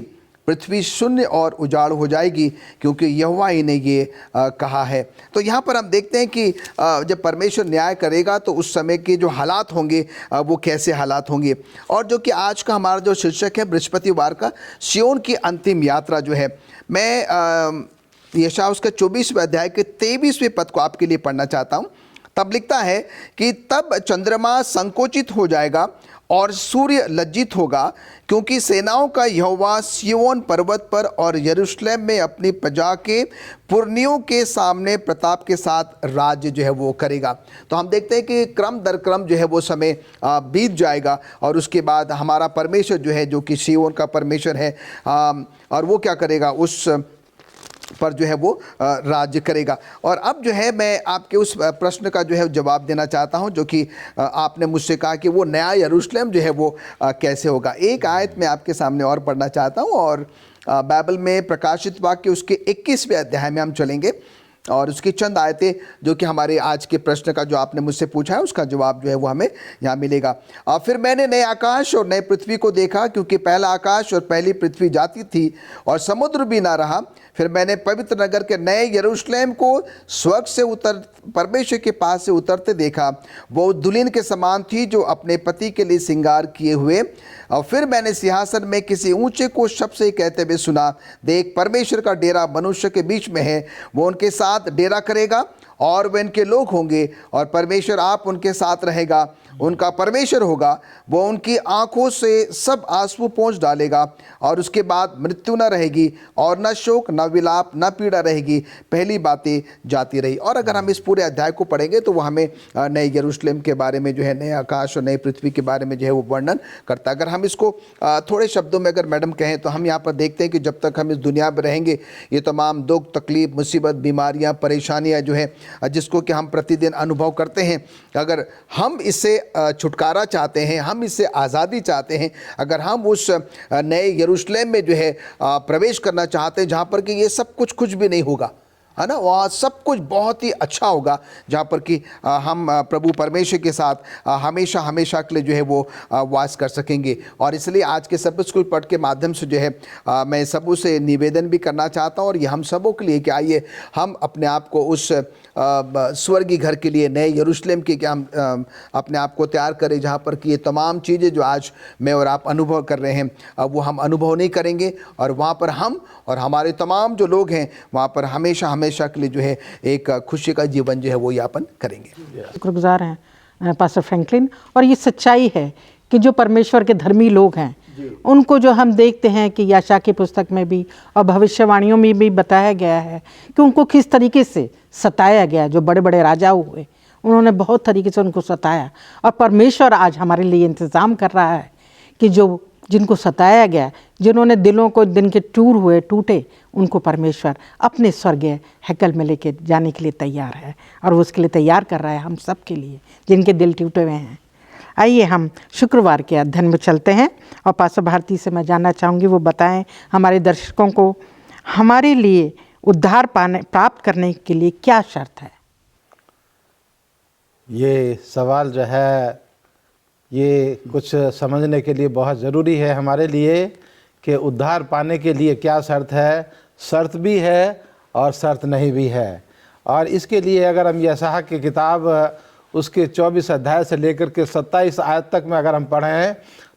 पृथ्वी शून्य और उजाड़ हो जाएगी, क्योंकि यहोवा ही ने ये कहा है। तो यहाँ पर हम देखते हैं कि जब परमेश्वर न्याय करेगा तो उस समय के जो हालात होंगे वो कैसे हालात होंगे। और जो कि आज का हमारा जो शीर्षक है बृहस्पतिवार का, सिय्योन की अंतिम यात्रा जो है, मैं यशायाह उसका 24वें अध्याय के 23वें पद को आपके लिए पढ़ना चाहता हूँ। तब लिखता है कि तब चंद्रमा संकोचित हो जाएगा और सूर्य लज्जित होगा, क्योंकि सेनाओं का यहोवा सिय्योन पर्वत पर और यरूशलेम में अपनी प्रजा के पुरनियों के सामने प्रताप के साथ राज्य जो है वो करेगा। तो हम देखते हैं कि क्रम दर क्रम जो है वो समय बीत जाएगा और उसके बाद हमारा परमेश्वर जो है, जो कि सिय्योन का परमेश्वर है, और वो क्या करेगा, उस पर जो है वो राज्य करेगा। और अब जो है मैं आपके उस प्रश्न का जो है जवाब देना चाहता हूं, जो कि आपने मुझसे कहा कि वो नया यरूशलेम जो है वो कैसे होगा। एक आयत मैं आपके सामने और पढ़ना चाहता हूं, और बाइबल में प्रकाशित वाक्य उसके 21वें अध्याय में हम चलेंगे और उसकी चंद आयतें जो कि हमारे आज के प्रश्न का जो आपने मुझसे पूछा है उसका जवाब जो है वो हमें यहाँ मिलेगा। फिर मैंने नए आकाश और नए पृथ्वी को देखा, क्योंकि पहला आकाश और पहली पृथ्वी जाती थी और समुद्र भी ना रहा। फिर मैंने पवित्र नगर के नए यरूशलेम को स्वर्ग से परमेश्वर के पास से उतरते देखा। वो दुल्हन के समान थी जो अपने पति के लिए श्रृंगार किए हुए। और फिर मैंने सिंहासन में किसी ऊंचे को शब्द से कहते हुए सुना, देख परमेश्वर का डेरा मनुष्य के बीच में है, वो उनके साथ डेरा करेगा और वे इनके लोग होंगे और परमेश्वर आप उनके साथ रहेगा, उनका परमेश्वर होगा। वो उनकी आंखों से सब आंसू पोंछ डालेगा और उसके बाद मृत्यु न रहेगी और न शोक न विलाप न पीड़ा रहेगी, पहली बातें जाती रही। और अगर हम इस पूरे अध्याय को पढ़ेंगे तो वो हमें नए यरूशलेम के बारे में जो है, नए आकाश और नई पृथ्वी के बारे में जो है वो वर्णन करता है। अगर हम इसको थोड़े शब्दों में अगर मैडम कहें तो हम यहाँ पर देखते हैं कि जब तक हम इस दुनिया में रहेंगे ये तमाम दुख तकलीफ मुसीबत बीमारियाँ परेशानियाँ जो है जिसको कि हम प्रतिदिन अनुभव करते हैं, अगर हम इससे छुटकारा चाहते हैं, हम इससे आज़ादी चाहते हैं, अगर हम उस नए यरूशलेम में जो है प्रवेश करना चाहते हैं जहाँ पर कि ये सब कुछ भी नहीं होगा, है ना, वहाँ सब कुछ बहुत ही अच्छा होगा, जहाँ पर कि हम प्रभु परमेश्वर के साथ हमेशा हमेशा के लिए जो है वो वास कर सकेंगे। और इसलिए आज के सब स्कूल पढ़ के माध्यम से जो है मैं सबों से निवेदन भी करना चाहता हूँ और ये हम सबों के लिए कि आइए हम अपने आप को उस स्वर्गीय घर के लिए, नए यरूशलेम के क्या हम अपने आप को तैयार करें, जहाँ पर कि ये तमाम चीज़ें जो आज मैं और आप अनुभव कर रहे हैं वो हम अनुभव नहीं करेंगे, और वहाँ पर हम और हमारे तमाम जो लोग हैं वहाँ पर हमेशा हमेशा के लिए जो है एक खुशी का जीवन जो है वो यापन करेंगे। शुक्रगुजार हैं पास्टर फ्रैंकलिन। और ये सच्चाई है कि जो परमेश्वर के धर्मी लोग हैं उनको जो हम देखते हैं कि यशायाह की पुस्तक में भी और भविष्यवाणियों में भी बताया गया है कि उनको किस तरीके से सताया गया। जो बड़े बड़े राजा हुए उन्होंने बहुत तरीके से उनको सताया, और परमेश्वर आज हमारे लिए इंतज़ाम कर रहा है कि जो जिनको सताया गया, जिन्होंने दिलों को दिन के टूटे, उनको परमेश्वर अपने स्वर्गीय हैकल में लेके जाने के लिए तैयार है, और वो उसके लिए तैयार कर रहा है हम सब के लिए जिनके दिल टूटे हुए हैं। आइए हम शुक्रवार के अध्ययन में चलते हैं, और पास्टर भारती से मैं जानना चाहूँगी वो बताएं हमारे दर्शकों को हमारे लिए उद्धार प्राप्त करने के लिए क्या शर्त है। ये सवाल जो है ये कुछ समझने के लिए बहुत ज़रूरी है हमारे लिए कि उद्धार पाने के लिए क्या शर्त है। शर्त भी है और शर्त नहीं भी है। और इसके लिए अगर हम यशायाह की किताब उसके 24 अध्याय से लेकर के 27 आयत तक में अगर हम पढ़ें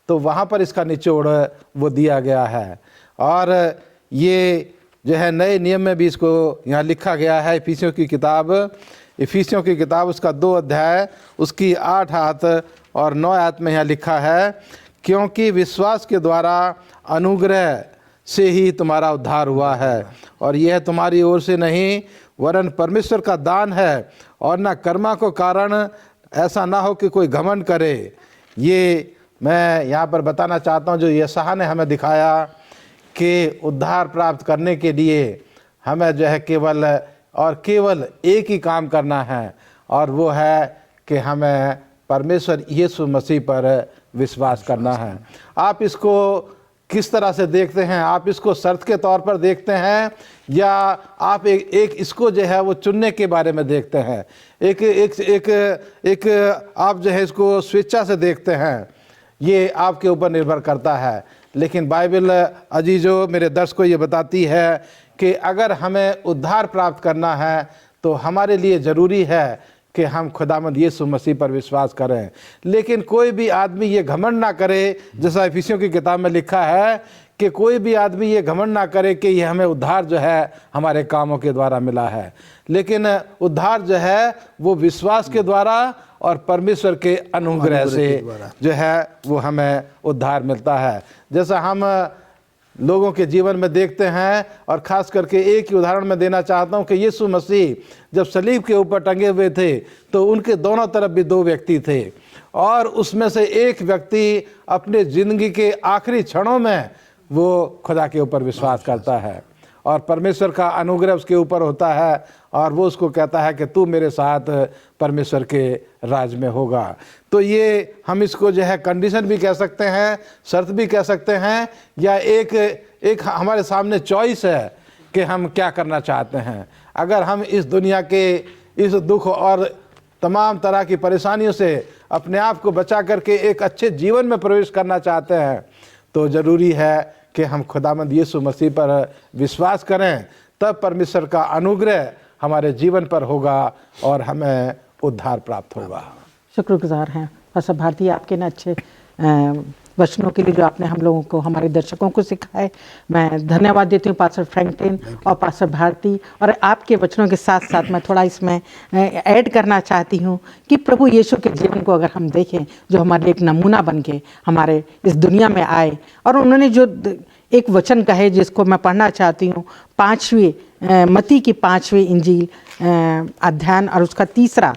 तो वहाँ पर इसका निचोड़ वो दिया गया है। और ये जो है नए नियम में भी इसको यहाँ लिखा गया है। इफिसियों की किताब उसका 2 अध्याय उसकी 8 आयत और 9 आयत में यहाँ लिखा है, क्योंकि विश्वास के द्वारा अनुग्रह से ही तुम्हारा उद्धार हुआ है, और यह तुम्हारी ओर से नहीं वरन परमेश्वर का दान है, और न कर्मा को कारण, ऐसा ना हो कि कोई घमंड करे। ये मैं यहाँ पर बताना चाहता हूँ जो यशायाह ने हमें दिखाया कि उद्धार प्राप्त करने के लिए हमें जो है केवल एक ही काम करना है, और वो है कि हमें परमेश्वर यीशु मसीह पर विश्वास करना है। आप इसको किस तरह से देखते हैं? आप इसको शर्त के तौर पर देखते हैं या आप एक इसको जो है वो चुनने के बारे में देखते हैं? एक आप जो है इसको स्वेच्छा से देखते हैं? ये आपके ऊपर निर्भर करता है। लेकिन बाइबल अजीजों, मेरे दर्शकों, ये बताती है कि अगर हमें उद्धार प्राप्त करना है तो हमारे लिए ज़रूरी है कि हम खुदावंद यीशु मसीह पर विश्वास करें। लेकिन कोई भी आदमी ये घमंड ना करे, जैसा इफिसियों की किताब में लिखा है कि कोई भी आदमी ये घमंड ना करे कि ये हमें उद्धार जो है हमारे कामों के द्वारा मिला है, लेकिन उद्धार जो है वो विश्वास के द्वारा और परमेश्वर के अनुग्रह से जो है वो हमें उद्धार मिलता है। जैसा हम लोगों के जीवन में देखते हैं, और ख़ास करके एक ही उदाहरण मैं देना चाहता हूं कि यीशु मसीह जब सलीब के ऊपर टंगे हुए थे तो उनके दोनों तरफ भी दो व्यक्ति थे, और उसमें से एक व्यक्ति अपने ज़िंदगी के आखिरी क्षणों में वो खुदा के ऊपर विश्वास करता है और परमेश्वर का अनुग्रह उसके ऊपर होता है, और वो उसको कहता है कि तू मेरे साथ परमेश्वर के राज में होगा। तो ये हम इसको जो है कंडीशन भी कह सकते हैं, शर्त भी कह सकते हैं, या एक हमारे सामने चॉइस है कि हम क्या करना चाहते हैं। अगर हम इस दुनिया के इस दुख और तमाम तरह की परेशानियों से अपने आप को बचा करके एक अच्छे जीवन में प्रवेश करना चाहते हैं तो ज़रूरी है कि हम खुदावंद यीशु मसीह पर विश्वास करें, तब परमेश्वर का अनुग्रह हमारे जीवन पर होगा और हमें उद्धार प्राप्त होगा। शुक्रगुजार हैं पास्टर भारती आपके ना अच्छे वचनों के लिए जो आपने हम लोगों को, हमारे दर्शकों को सिखाए। मैं धन्यवाद देती हूँ पास्टर फ्रैंकलिन और पास्टर भारती। और आपके वचनों के साथ साथ मैं थोड़ा इसमें ऐड करना चाहती हूँ कि प्रभु यीशु के जीवन को अगर हम देखें, जो हमारे एक नमूना बन के हमारे इस दुनिया में आए, और उन्होंने जो एक वचन कहे जिसको मैं पढ़ना चाहती हूँ, 5वीं मत्ती की 5वीं इंजील अध्याय और उसका 3रा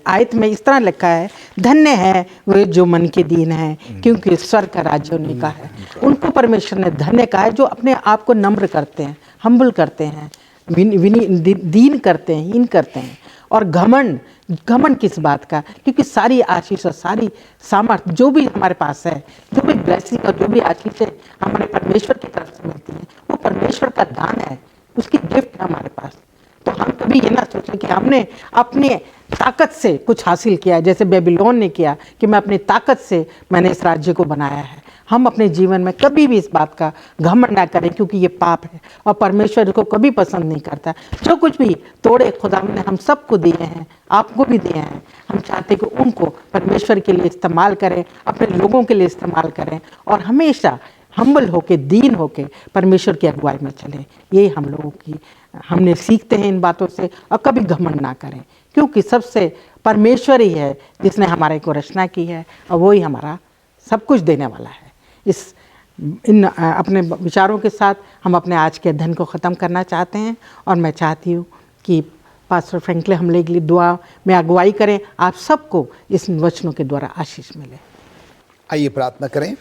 आयत में इस तरह लिखा है, धन्य है वे जो मन के दीन हैं क्योंकि स्वर्ग का राज्य उन्हीं का है। उनको परमेश्वर ने धन्य कहा है जो अपने आप को नम्र करते हैं, हम्बल करते हैं, दीन करते हैं, हीन करते हैं। और घमंड किस बात का? क्योंकि सारी आशीष और सारी सामर्थ जो भी हमारे पास है, जो भी ब्लेसिंग और जो भी आशीष है हमारे परमेश्वर की तरफ से मिलती है, वो परमेश्वर का दान है, उसकी गिफ्ट है हमारे पास। तो हम कभी ये ना सोचें कि हमने अपने ताकत से कुछ हासिल किया, जैसे बेबीलोन ने किया कि मैं अपनी ताकत से मैंने इस राज्य को बनाया है। हम अपने जीवन में कभी भी इस बात का घमंड ना करें, क्योंकि ये पाप है और परमेश्वर इसको कभी पसंद नहीं करता। जो कुछ भी तोड़े खुदा ने हम सबको दिए हैं, आपको भी दिए हैं, हम चाहते कि उनको परमेश्वर के लिए इस्तेमाल करें, अपने लोगों के लिए इस्तेमाल करें और हमेशा हम्बल होके, दीन होके परमेश्वर की अगुवाई में चलें। ये हम लोगों की हमने सीखते हैं इन बातों से। और कभी घमंड ना करें, क्योंकि सबसे परमेश्वर ही है जिसने हमारे को रचना की है और वो ही हमारा सब कुछ देने वाला है। इन अपने विचारों के साथ हम अपने आज के अध्ययन को ख़त्म करना चाहते हैं, और मैं चाहती हूँ कि पास्टर फ्रैंकलिन हम लोग के लिए दुआ में अगुवाई करें। आप सबको इस वचनों के द्वारा आशीष मिले। आइए प्रार्थना करें।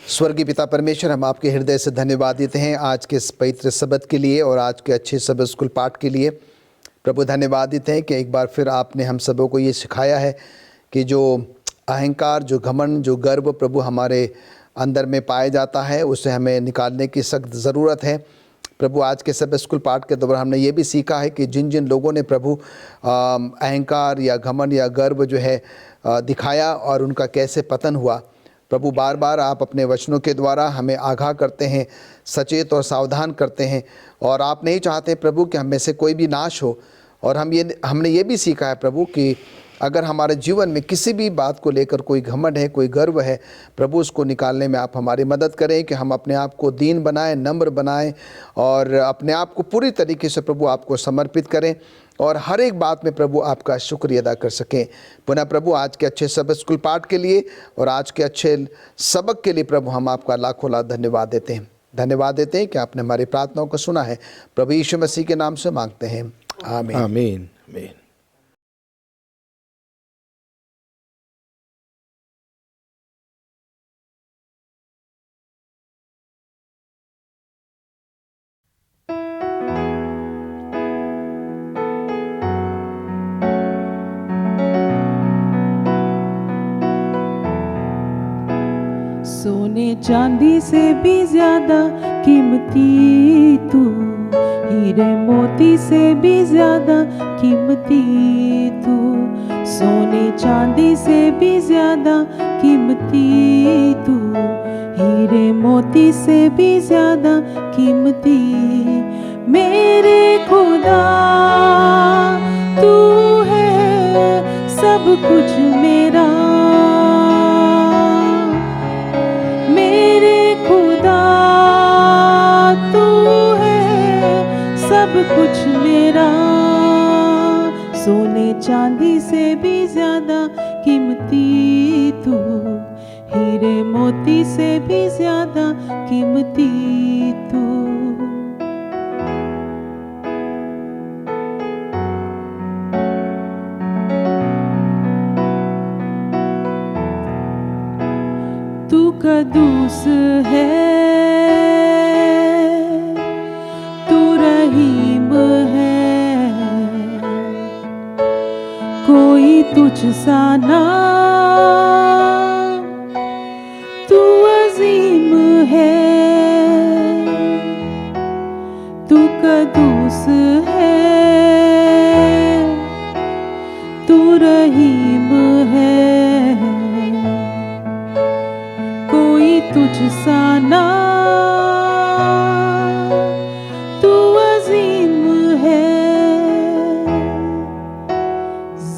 स्वर्गीय पिता परमेश्वर, हम आपके हृदय से धन्यवाद देते हैं आज के इस पवित्र सबत के लिए और आज के अच्छे सबत स्कूल पाठ के लिए। प्रभु धन्यवाद देते हैं कि एक बार फिर आपने हम सबों को ये सिखाया है कि जो अहंकार, जो घमंड, जो गर्व प्रभु हमारे अंदर में पाया जाता है, उसे हमें निकालने की सख्त ज़रूरत है। प्रभु आज के सबत स्कूल पाठ के दौरान हमने ये भी सीखा है कि जिन जिन लोगों ने प्रभु अहंकार या घमंड या गर्व जो है दिखाया और उनका कैसे पतन हुआ, प्रभु बार बार आप अपने वचनों के द्वारा हमें आगाह करते हैं, सचेत और सावधान करते हैं। और आप नहीं चाहते प्रभु कि हम में से कोई भी नाश हो। और हमने ये भी सीखा है प्रभु कि अगर हमारे जीवन में किसी भी बात को लेकर कोई घमंड है, कोई गर्व है, प्रभु उसको निकालने में आप हमारी मदद करें कि हम अपने आप को दीन बनाएं, नम्र बनाएं और अपने आप को पूरी तरीके से प्रभु आपको समर्पित करें और हर एक बात में प्रभु आपका शुक्रिया अदा कर सकें। पुनः प्रभु आज के अच्छे सबक स्कूल पाठ के लिए और आज के अच्छे सबक के लिए प्रभु हम आपका लाखों लाख धन्यवाद देते हैं। धन्यवाद देते हैं कि आपने हमारी प्रार्थनाओं को सुना है। प्रभु यीशु मसीह के नाम से मांगते हैं, आमीन। आमीन, आमीन। सोने चांदी से भी ज्यादा कीमती तू, हीरे मोती से भी ज्यादा कीमती तू, सोने चांदी से भी ज्यादा कीमती कीमती तू, हीरे मोती से भी ज्यादा कीमती मेरे खुदा तू है सब कुछ मेरा, मेरे खुदा तू है सब कुछ मेरा, सोने चांदी से भी ज्यादा कीमती तू, हीरे मोती से भी ज्यादा कीमती तू। तू कदूस है, तू रहीम है, कोई तुझ सा ना, तू अजीम है, तू कदूस है, तू रहीम है, कोई तुझ सा ना, तू अजीम है,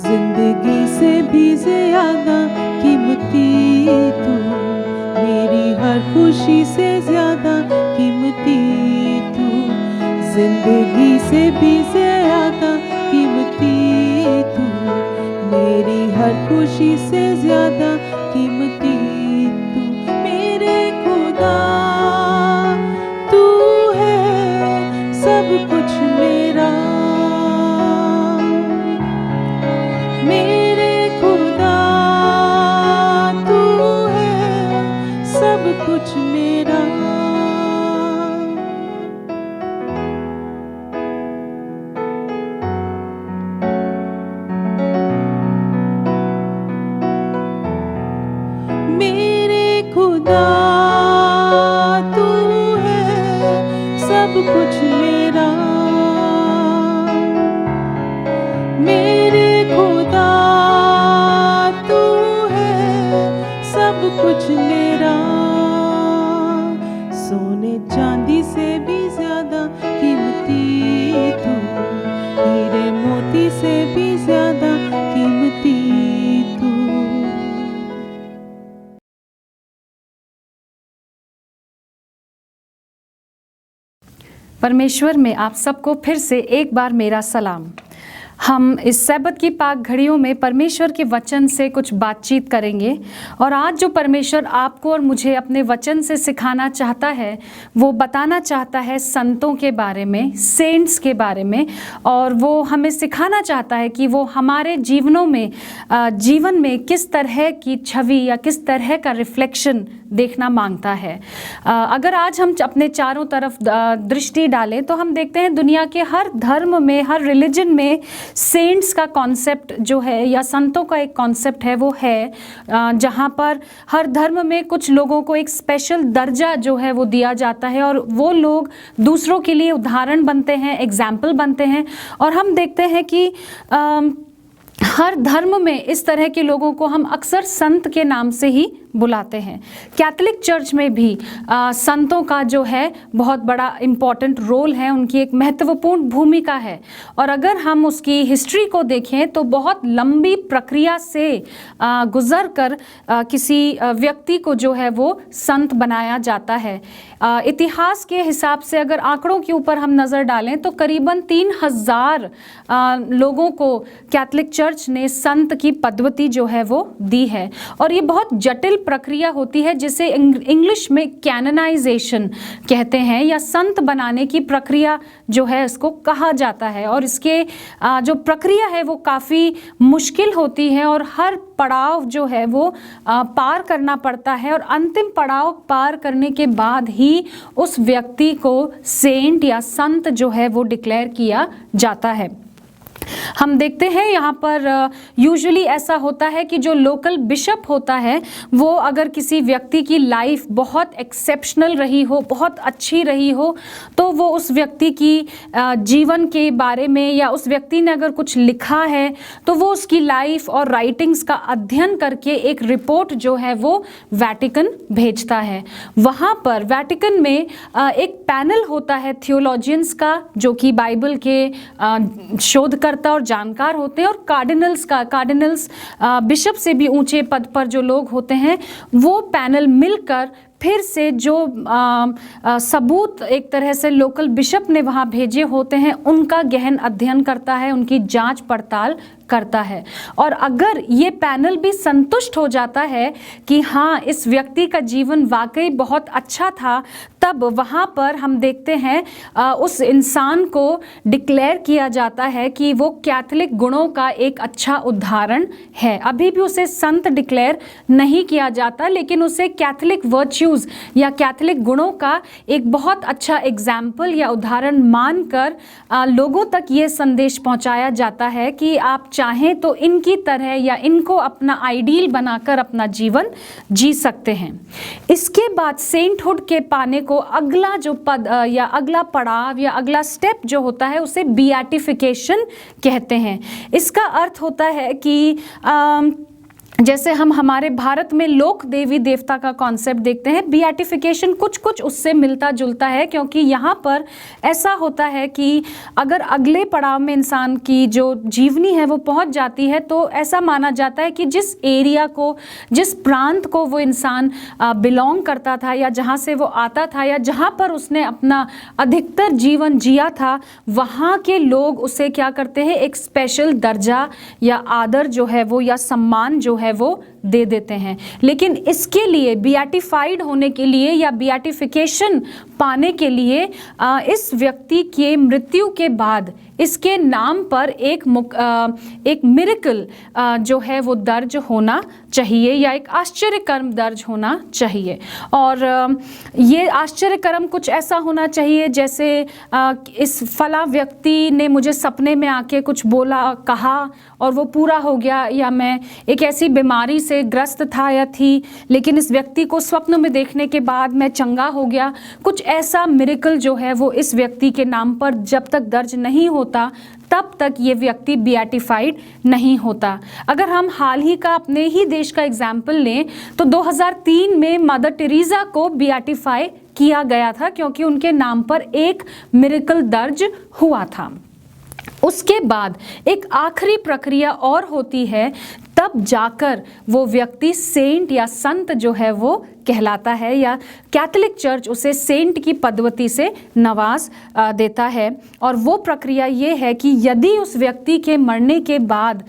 जिंदगी से भी ज्यादा कीमती तू, मेरी हर खुशी से ज्यादा कीमती तू, जिंदगी से भी ज्यादा कीमती तू, मेरी हर खुशी से ज्यादा कीमती तू, मेरे खुदा तू है सब कुछ मेरा, मेरे खुदा तू है सब कुछ मेरा। मेरे खुदा तू है सब कुछ मेरा, मेरे खुदा तू है सब कुछ मेरा, सोने चांदी से भी ज्यादा कीमती तू, हीरे मोती से भी ज्यादा कीमती तू। परमेश्वर में आप सबको फिर से एक बार मेरा सलाम। हम इस सैबत की पाक घड़ियों में परमेश्वर के वचन से कुछ बातचीत करेंगे और आज जो परमेश्वर आपको और मुझे अपने वचन से सिखाना चाहता है वो बताना चाहता है संतों के बारे में, सेंट्स के बारे में, और वो हमें सिखाना चाहता है कि वो हमारे जीवन में किस तरह की छवि या किस तरह का रिफ्लेक्शन देखना मांगता है। अगर आज हम अपने चारों तरफ दृष्टि डालें तो हम देखते हैं दुनिया के हर धर्म में, हर रिलीजन में सेंट्स का कॉन्सेप्ट जो है या संतों का एक कॉन्सेप्ट है वो है, जहाँ पर हर धर्म में कुछ लोगों को एक स्पेशल दर्जा जो है वो दिया जाता है और वो लोग दूसरों के लिए उदाहरण बनते हैं, एग्जाम्पल बनते हैं। और हम देखते हैं कि हर धर्म में इस तरह के लोगों को हम अक्सर संत के नाम से ही बुलाते हैं। कैथोलिक चर्च में भी संतों का जो है बहुत बड़ा इम्पॉर्टेंट रोल है, उनकी एक महत्वपूर्ण भूमिका है। और अगर हम उसकी हिस्ट्री को देखें तो बहुत लंबी प्रक्रिया से गुजर कर किसी व्यक्ति को जो है वो संत बनाया जाता है। इतिहास के हिसाब से अगर आंकड़ों के ऊपर हम नज़र डालें तो करीबन 3000 लोगों को कैथोलिक चर्च ने संत की पदवी जो है वो दी है। और ये बहुत जटिल प्रक्रिया होती है जिसे इंग्लिश में कैनोनाइजेशन कहते हैं, या संत बनाने की प्रक्रिया जो है इसको कहा जाता है। और इसके जो प्रक्रिया है वो काफ़ी मुश्किल होती है और हर पड़ाव जो है वो पार करना पड़ता है, और अंतिम पड़ाव पार करने के बाद ही उस व्यक्ति को सेंट या संत जो है वो डिक्लेयर किया जाता है। हम देखते हैं यहाँ पर यूजुअली ऐसा होता है कि जो लोकल बिशप होता है वो अगर किसी व्यक्ति की लाइफ बहुत एक्सेप्शनल रही हो, बहुत अच्छी रही हो, तो वो उस व्यक्ति की जीवन के बारे में या उस व्यक्ति ने अगर कुछ लिखा है तो वो उसकी लाइफ और राइटिंग्स का अध्ययन करके एक रिपोर्ट जो है वो वेटिकन भेजता है। वहाँ पर वेटिकन में एक पैनल होता है थियोलॉजियंस का, जो कि बाइबल के शोधकर्ता और जानकार होते हैं, और कार्डिनल्स बिशप से भी ऊंचे पद पर जो लोग होते हैं, वो पैनल मिलकर फिर से जो सबूत एक तरह से लोकल बिशप ने वहाँ भेजे होते हैं उनका गहन अध्ययन करता है, उनकी जांच पड़ताल करता है। और अगर ये पैनल भी संतुष्ट हो जाता है कि हाँ इस व्यक्ति का जीवन वाकई बहुत अच्छा था, तब वहाँ पर हम देखते हैं उस इंसान को डिक्लेयर किया जाता है कि वो कैथोलिक गुणों का एक अच्छा उदाहरण है। अभी भी उसे संत डिक्लेयर नहीं किया जाता, लेकिन उसे कैथोलिक वर्च्यूज़ या कैथोलिक गुणों का एक बहुत अच्छा एग्जाम्पल या उदाहरण मानकर लोगों तक ये संदेश पहुँचाया जाता है कि आप चाहें तो इनकी तरह या इनको अपना आइडियल बनाकर अपना जीवन जी सकते हैं। इसके बाद सेंटहुड के पाने को अगला जो पद या अगला पड़ाव या अगला स्टेप जो होता है उसे बीआटिफिकेशन कहते हैं। इसका अर्थ होता है कि जैसे हम हमारे भारत में लोक देवी देवता का कॉन्सेप्ट देखते हैं, बीआटिफिकेशन कुछ उससे मिलता जुलता है, क्योंकि यहाँ पर ऐसा होता है कि अगर अगले पड़ाव में इंसान की जो जीवनी है वो पहुँच जाती है, तो ऐसा माना जाता है कि जिस एरिया को, जिस प्रांत को वो इंसान बिलोंग करता था या जहाँ से वो आता था या जहाँ पर उसने अपना अधिकतर जीवन जिया था, वहाँ के लोग उसे क्या करते हैं, एक स्पेशल दर्जा या आदर जो है वो या सम्मान जो है वो दे देते हैं। लेकिन इसके लिए बीआटिफाइड होने के लिए या बीआटिफिकेशन पाने के लिए इस व्यक्ति के मृत्यु के बाद इसके नाम पर एक मिरेकल जो है वो दर्ज होना चाहिए या एक आश्चर्य कर्म दर्ज होना चाहिए। और ये आश्चर्य कर्म कुछ ऐसा होना चाहिए जैसे इस फला व्यक्ति ने मुझे सपने में आके कुछ बोला, कहा और वो पूरा हो गया, या मैं एक ऐसी बीमारी से ग्रस्त था या थी, लेकिन इस व्यक्ति को स्वप्न में देखने के बाद मैं चंगा हो गया। कुछ ऐसा मिरेकल जो है वो इस व्यक्ति के नाम पर जब तक दर्ज नहीं होता तब तक ये व्यक्ति बीआटिफाइड नहीं होता। अगर हम हाल ही का अपने ही देश का एग्जाम्पल लें तो 2003 में मदर टेरेसा को बीआटिफाई किया गया था, क्योंकि उनके नाम पर एक मिरेकल दर्ज हुआ था। उसके बाद एक आखिरी प्रक्रिया और होती है, तब जाकर वो व्यक्ति सेंट या संत जो है वो कहलाता है, या कैथोलिक चर्च उसे सेंट की पदवती से नवाज देता है। और वो प्रक्रिया ये है कि यदि उस व्यक्ति के मरने के बाद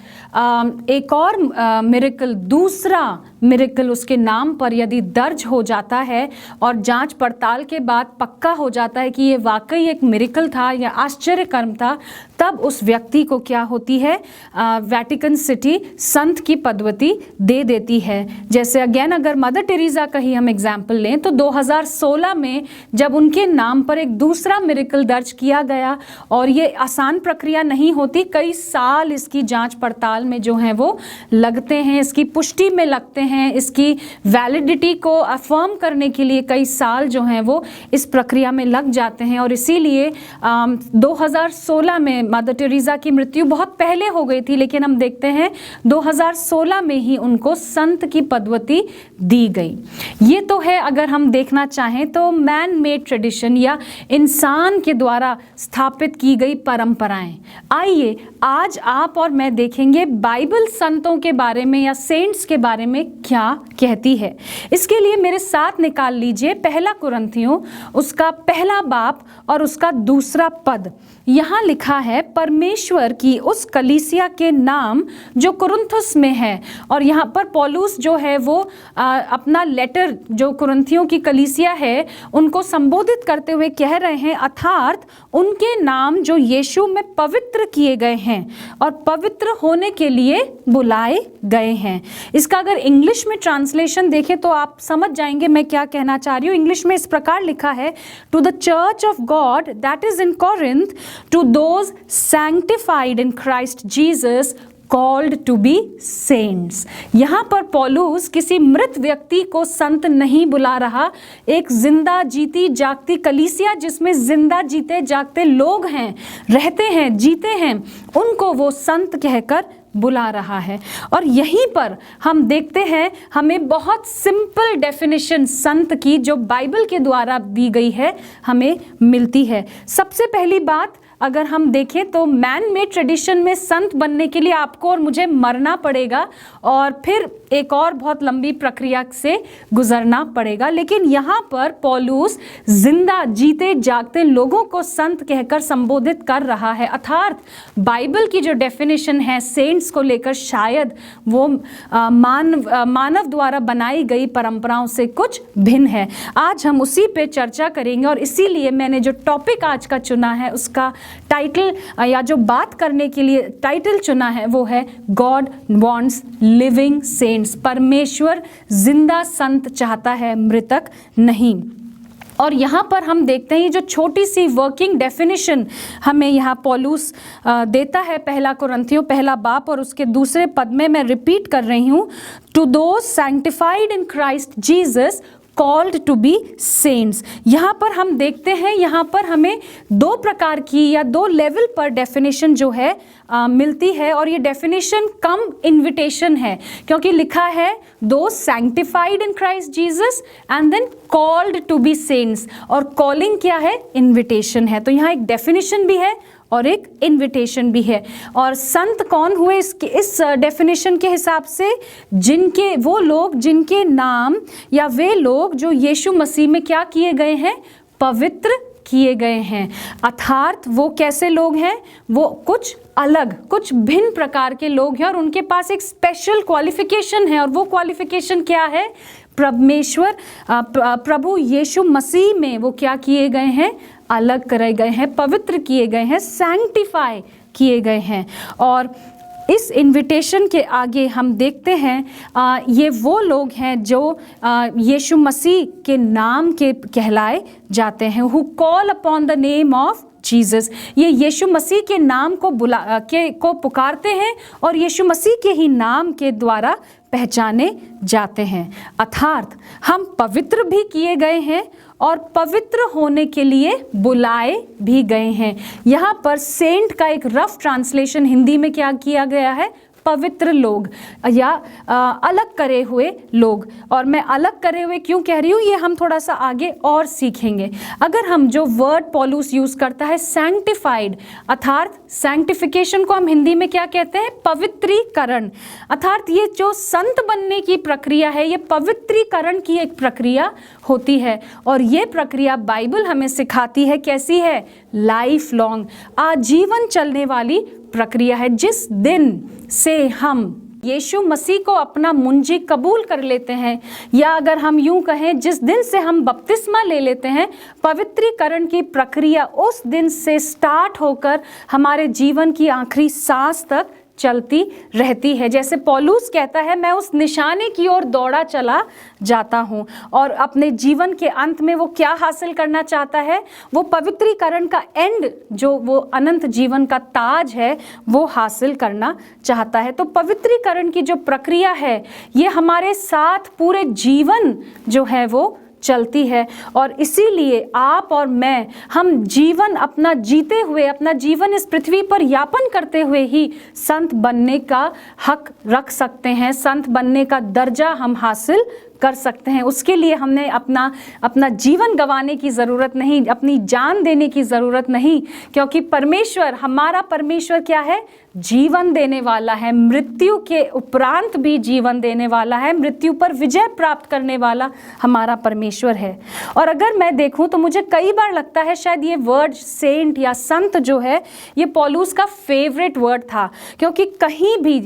एक और मिरेकल, दूसरा मिरेकल उसके नाम पर यदि दर्ज हो जाता है और जांच पड़ताल के बाद पक्का हो जाता है कि ये वाकई एक मिरेकल था या आश्चर्य कर्म था, तब उस व्यक्ति को क्या होती है, वेटिकन सिटी संत की पदवती दे देती है। जैसे अगेन अगर मदर टेरेसा का ही हम एग्जाम्पल लें तो 2016 में जब उनके नाम पर एक दूसरा मिरेकल दर्ज किया गया, और ये आसान प्रक्रिया नहीं होती, कई साल इसकी जांच पड़ताल में जो है वो लगते हैं, इसकी पुष्टि में लगते हैं, इसकी वैलिडिटी को अफर्म करने के लिए कई साल जो हैं वो इस प्रक्रिया में लग जाते हैं। और इसीलिए 2016 में मदर टेरेसा की मृत्यु बहुत पहले हो गई थी, लेकिन हम देखते हैं 2016 में ही उनको संत की पदवती दी गई। ये तो है अगर हम देखना चाहें तो मैन मेड ट्रेडिशन या इंसान के द्वारा स्थापित की गई परंपराएं। आइए आज आप और मैं देखेंगे बाइबल संतों के बारे में या सेंट्स के बारे में क्या कहती है। इसके लिए मेरे साथ निकाल लीजिए पहला कुरिन्थियों उसका पहला बाब और उसका दूसरा पद। यहाँ लिखा है, परमेश्वर की उस कलीसिया के नाम जो कुरिन्थुस में है। और यहाँ पर पौलुस जो है वो अपना लेटर जो कुरिन्थियों की कलीसिया है उनको संबोधित करते हुए कह रहे हैं, अर्थात उनके नाम जो यीशु में पवित्र किए गए हैं और पवित्र होने के लिए बुलाए गए हैं। इसका अगर इंग्लिश इंग्लिश में ट्रांसलेशन देखें तो आप समझ जाएंगे मैं क्या कहना चाह रही हूँ। इंग्लिश में इस प्रकार लिखा है, to the church of God that is in Corinth, to those sanctified in Christ Jesus called to be saints. यहाँ पर पौलुस किसी मृत व्यक्ति को संत नहीं बुला रहा, एक जिंदा जीती जागती कलीसिया जिसमें जिंदा जीते जागते लोग हैं, रहते हैं, जीते हैं, उनको वो संत कहकर बुला रहा है। और यहीं पर हम देखते हैं हमें बहुत सिंपल डेफिनेशन संत की जो बाइबल के द्वारा दी गई है हमें मिलती है। सबसे पहली बात अगर हम देखें तो मैन मेड ट्रेडिशन में संत बनने के लिए आपको और मुझे मरना पड़ेगा और फिर एक और बहुत लंबी प्रक्रिया से गुजरना पड़ेगा। लेकिन यहाँ पर पौलुस जिंदा जीते जागते लोगों को संत कहकर संबोधित कर रहा है। अर्थात बाइबल की जो डेफिनेशन है सेंट्स को लेकर शायद वो मानव द्वारा बनाई गई परंपराओं से कुछ भिन्न है। आज हम उसी पे चर्चा करेंगे और इसीलिए मैंने जो टॉपिक आज का चुना है उसका टाइटल या जो बात करने के लिए टाइटल चुना है वो है गॉड वॉन्ट्स लिविंग सेंट्स। परमेश्वर जिंदा संत चाहता है, मृतक नहीं। और यहाँ पर हम देखते हैं जो छोटी सी वर्किंग डेफिनेशन हमें यहाँ पौलुस देता है, पहला कुरिन्थियों पहला बाब और उसके दूसरे पद में मैं रिपीट कर रही हूँ, to those sanctified in Christ Jesus called to be saints. यहाँ पर हम देखते हैं यहाँ पर हमें दो प्रकार की या दो लेवल पर डेफिनेशन जो है मिलती है और ये डेफिनेशन कम इन्विटेशन है क्योंकि लिखा है to sanctified in Christ Jesus and then called to be saints, और कॉलिंग क्या है, इन्विटेशन है। तो यहाँ एक डेफिनेशन भी है और एक इन्विटेशन भी है। और संत कौन हुए इस डेफिनेशन के हिसाब से, जिनके वो लोग जिनके नाम या वे लोग जो यीशु मसीह में क्या किए गए हैं, पवित्र किए गए हैं। अर्थात वो कैसे लोग हैं, वो कुछ अलग कुछ भिन्न प्रकार के लोग हैं और उनके पास एक स्पेशल क्वालिफिकेशन है। और वो क्वालिफिकेशन क्या है, परमेश्वर प्रभु यीशु मसीह में वो क्या किए गए हैं, अलग करे गए हैं, पवित्र किए गए हैं, सैंक्टिफाई किए गए हैं। और इस इनविटेशन के आगे हम देखते हैं ये वो लोग हैं जो यीशु मसीह के नाम के कहलाए जाते हैं, who call upon the name of Jesus. ये यीशु मसीह के नाम को पुकारते हैं और यीशु मसीह के ही नाम के द्वारा पहचाने जाते हैं। अर्थात हम पवित्र भी किए गए हैं और पवित्र होने के लिए बुलाए भी गए हैं। यहाँ पर सेंट का एक रफ ट्रांसलेशन हिंदी में क्या किया गया है, पवित्र लोग या अलग करे हुए लोग। और मैं अलग करे हुए क्यों कह रही हूँ ये हम थोड़ा सा आगे और सीखेंगे। अगर हम जो वर्ड पौलुस यूज करता है सैंक्टिफाइड, अर्थात सैंक्टिफिकेशन को हम हिंदी में क्या कहते हैं, पवित्रीकरण। अर्थात ये जो संत बनने की प्रक्रिया है ये पवित्रीकरण की एक प्रक्रिया होती है और ये प्रक्रिया बाइबल हमें सिखाती है कैसी है, लाइफ लॉन्ग, आजीवन चलने वाली प्रक्रिया है। जिस दिन से हम यीशु मसीह को अपना मुंजी कबूल कर लेते हैं या अगर हम यूं कहें जिस दिन से हम बपतिस्मा ले लेते हैं, पवित्रीकरण की प्रक्रिया उस दिन से स्टार्ट होकर हमारे जीवन की आखिरी सांस तक चलती रहती है। जैसे पौलुस कहता है मैं उस निशाने की ओर दौड़ा चला जाता हूँ और अपने जीवन के अंत में वो क्या हासिल करना चाहता है, वो पवित्रीकरण का एंड जो वो अनंत जीवन का ताज है वो हासिल करना चाहता है। तो पवित्रीकरण की जो प्रक्रिया है ये हमारे साथ पूरे जीवन जो है वो चलती है और इसीलिए आप और मैं हम जीवन अपना जीते हुए, अपना जीवन इस पृथ्वी पर यापन करते हुए ही संत बनने का हक रख सकते हैं, संत बनने का दर्जा हम हासिल कर सकते हैं। उसके लिए हमने अपना जीवन गंवाने की ज़रूरत नहीं, अपनी जान देने की ज़रूरत नहीं, क्योंकि परमेश्वर, हमारा परमेश्वर क्या है, जीवन देने वाला है, मृत्यु के उपरांत भी जीवन देने वाला है, मृत्यु पर विजय प्राप्त करने वाला हमारा परमेश्वर है। और अगर मैं देखूं तो मुझे कई बार लगता है शायद ये वर्ड सेंट या संत जो है ये पौलुस का फेवरेट वर्ड था, क्योंकि कहीं भी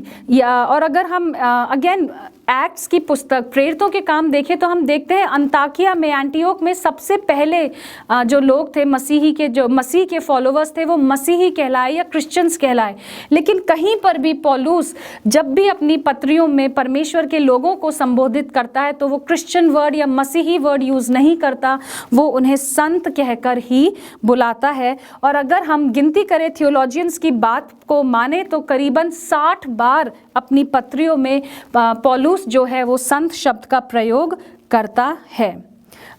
और अगर हम अगेन एक्ट्स की पुस्तक, प्रेरितों के काम देखें तो हम देखते हैं अंताकिया में, एंटियोक में सबसे पहले जो लोग थे मसीही के, जो मसीह के फॉलोवर्स थे, वो मसीही कहलाए या क्रिश्चियंस कहलाए। लेकिन कहीं पर भी पौलुस जब भी अपनी पत्रियों में परमेश्वर के लोगों को संबोधित करता है तो वो क्रिश्चियन वर्ड या मसीही वर्ड यूज़ नहीं करता, वो उन्हें संत कहकर ही बुलाता है। और अगर हम गिनती करें थियोलॉजियंस की बात को माने तो करीबन 60 बार अपनी पत्रियों में पौलुस जो है वो संत शब्द का प्रयोग करता है।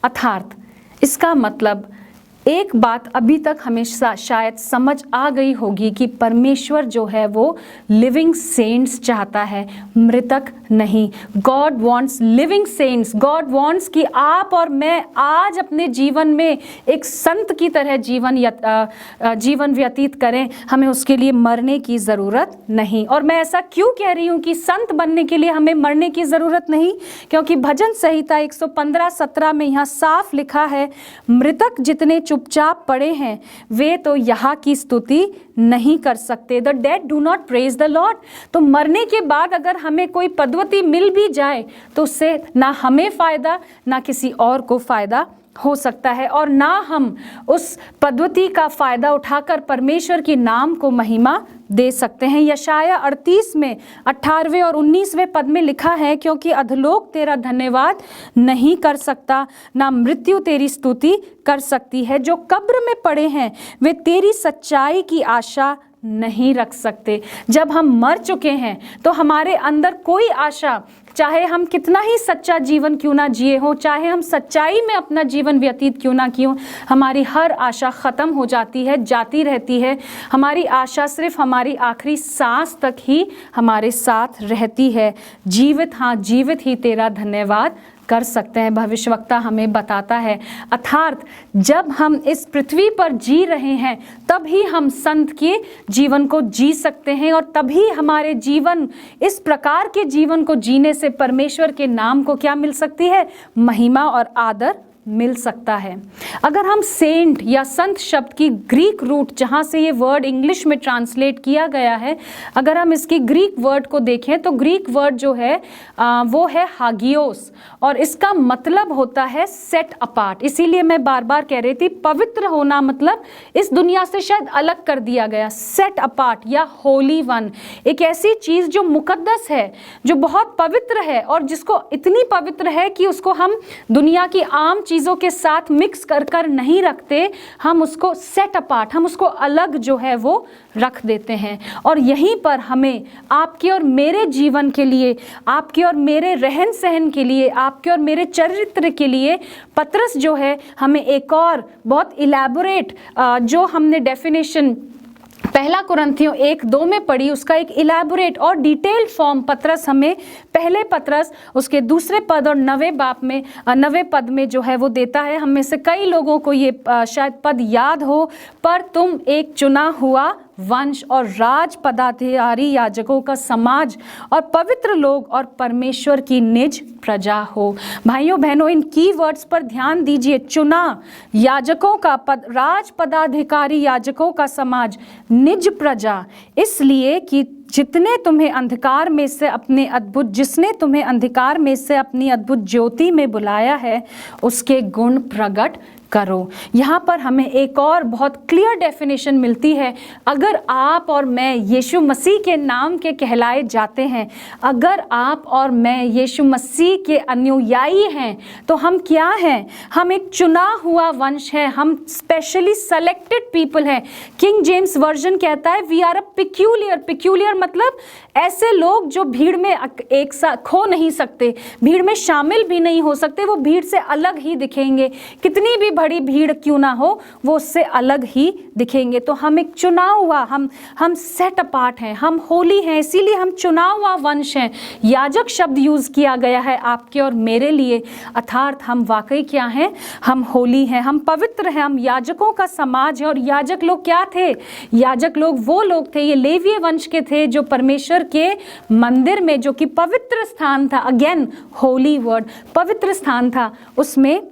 अर्थात इसका मतलब एक बात अभी तक हमेशा शायद समझ आ गई होगी कि परमेश्वर जो है वो लिविंग सेंट्स चाहता है, मृतक नहीं। God wants living saints. God wants कि आप और मैं आज अपने जीवन में एक संत की तरह जीवन व्यतीत करें, हमें उसके लिए मरने की ज़रूरत नहीं। और मैं ऐसा क्यों कह रही हूँ कि संत बनने के लिए हमें मरने की ज़रूरत नहीं? क्योंकि भजन संहिता 115:17 में यहाँ साफ लिखा है, मृतक जितने चुपचाप पड़े हैं वे तो यहाँ की स्तुति नहीं कर सकते। The dead do not praise the Lord. तो मरने के बाद अगर हमें कोई पदवती मिल भी जाए तो उससे ना हमें फ़ायदा ना किसी और को फ़ायदा हो सकता है, और ना हम उस पदवती का फ़ायदा उठाकर परमेश्वर के नाम को महिमा दे सकते हैं। यशाया 38 में 18वें और 19वें पद में लिखा है, क्योंकि अधलोक तेरा धन्यवाद नहीं कर सकता, ना मृत्यु तेरी स्तुति कर सकती है। जो कब्र में पड़े हैं वे तेरी सच्चाई की आशा नहीं रख सकते। जब हम मर चुके हैं तो हमारे अंदर कोई आशा, चाहे हम कितना ही सच्चा जीवन क्यों ना जिए हो, चाहे हम सच्चाई में अपना जीवन व्यतीत क्यों ना किए, हमारी हर आशा ख़त्म हो जाती है, जाती रहती है। हमारी आशा सिर्फ हमारी आखिरी सांस तक ही हमारे साथ रहती है। जीवित, हाँ जीवित ही तेरा धन्यवाद कर सकते हैं, भविष्यवक्ता हमें बताता है। अर्थात जब हम इस पृथ्वी पर जी रहे हैं तभी हम संत के जीवन को जी सकते हैं, और तभी हमारे जीवन, इस प्रकार के जीवन को जीने से परमेश्वर के नाम को क्या मिल सकती है? महिमा और आदर मिल सकता है। अगर हम सेंट या संत शब्द की ग्रीक रूट, जहाँ से ये वर्ड इंग्लिश में ट्रांसलेट किया गया है, अगर हम इसकी ग्रीक वर्ड को देखें तो ग्रीक वर्ड जो है वो है हागियोस, और इसका मतलब होता है सेट अपार्ट। इसीलिए मैं बार बार कह रही थी पवित्र होना मतलब इस दुनिया से शायद अलग कर दिया गया। सेट अपार्ट या होली वन, एक ऐसी चीज़ जो मुकद्दस है, जो बहुत पवित्र है, और जिसको इतनी पवित्र है कि उसको हम दुनिया की आम चीज़ों के साथ मिक्स कर नहीं रखते, हम उसको सेट अपार्ट, हम उसको अलग जो है वो रख देते हैं। और यहीं पर हमें आपके और मेरे जीवन के लिए, आपके और मेरे रहन सहन के लिए, आपके और मेरे चरित्र के लिए पतरस जो है हमें एक और बहुत इलैबोरेट, जो हमने डेफिनेशन पहला कुरिन्थियों 1:2 में पढ़ी, उसका एक इलैबोरेट और डिटेल्ड फॉर्म पतरस हमें पहले पतरस उसके दूसरे पद और 9वें पद में जो है वो देता है। हम में से कई लोगों को ये शायद पद याद हो, पर तुम एक चुना हुआ वंश और राज पदाधिकारी याजकों का समाज और पवित्र लोग और परमेश्वर की निज प्रजा हो। भाइयों बहनों, इन की वर्ड्स पर ध्यान दीजिए। चुना, याजकों का पद, राज पदाधिकारी याजकों का समाज, निज प्रजा, इसलिए कि जिसने तुम्हें अंधकार में से अपनी अद्भुत ज्योति में बुलाया है, उसके गुण प्रकट करो। यहाँ पर हमें एक और बहुत क्लियर डेफिनेशन मिलती है। अगर आप और मैं यीशु मसीह के नाम के कहलाए जाते हैं, अगर आप और मैं यीशु मसीह के अनुयायी हैं, तो हम क्या हैं? हम एक चुना हुआ वंश है, हम स्पेशली सेलेक्टेड पीपल हैं। किंग जेम्स वर्जन कहता है वी आर अ पिक्यूलियर मतलब ऐसे लोग जो भीड़ में एक साथ खो नहीं सकते, भीड़ में शामिल भी नहीं हो सकते, वो भीड़ से अलग ही दिखेंगे। कितनी भी बड़ी भीड़ क्यों ना हो, वो उससे अलग ही दिखेंगे। तो हम एक चुना हुआ, हम सेट अपार्ट हैं, हम होली हैं, इसीलिए हम चुना हुआ वंश हैं। याजक शब्द यूज किया गया है आपके और मेरे लिए, अर्थात हम वाकई क्या हैं? हम होली हैं, हम पवित्र हैं, हम याजकों का समाज है। और याजक लोग क्या थे? याजक लोग वो लोग थे, ये लेवीय वंश के थे, जो परमेश्वर के मंदिर में, जो कि पवित्र स्थान था, अगेन होली वर्ड, पवित्र स्थान था, उसमें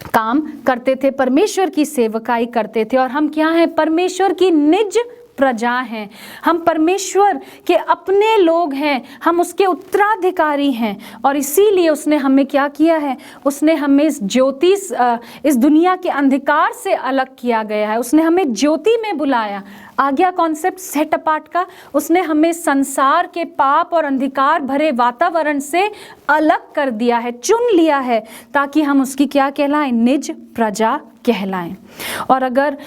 काम करते थे, परमेश्वर की सेवकाई करते थे। और हम क्या हैं? परमेश्वर की निज प्रजा हैं, हम परमेश्वर के अपने लोग हैं, हम उसके उत्तराधिकारी हैं। और इसीलिए उसने हमें क्या किया है, उसने हमें इस दुनिया के अंधकार से अलग किया गया है, उसने हमें ज्योति में बुलाया। आ गया कॉन्सेप्ट सेट अपार्ट का। उसने हमें संसार के पाप और अंधकार भरे वातावरण से अलग कर दिया है, चुन लिया है, ताकि हम उसकी क्या कहलाएं, निज प्रजा कहलाएं। और अगर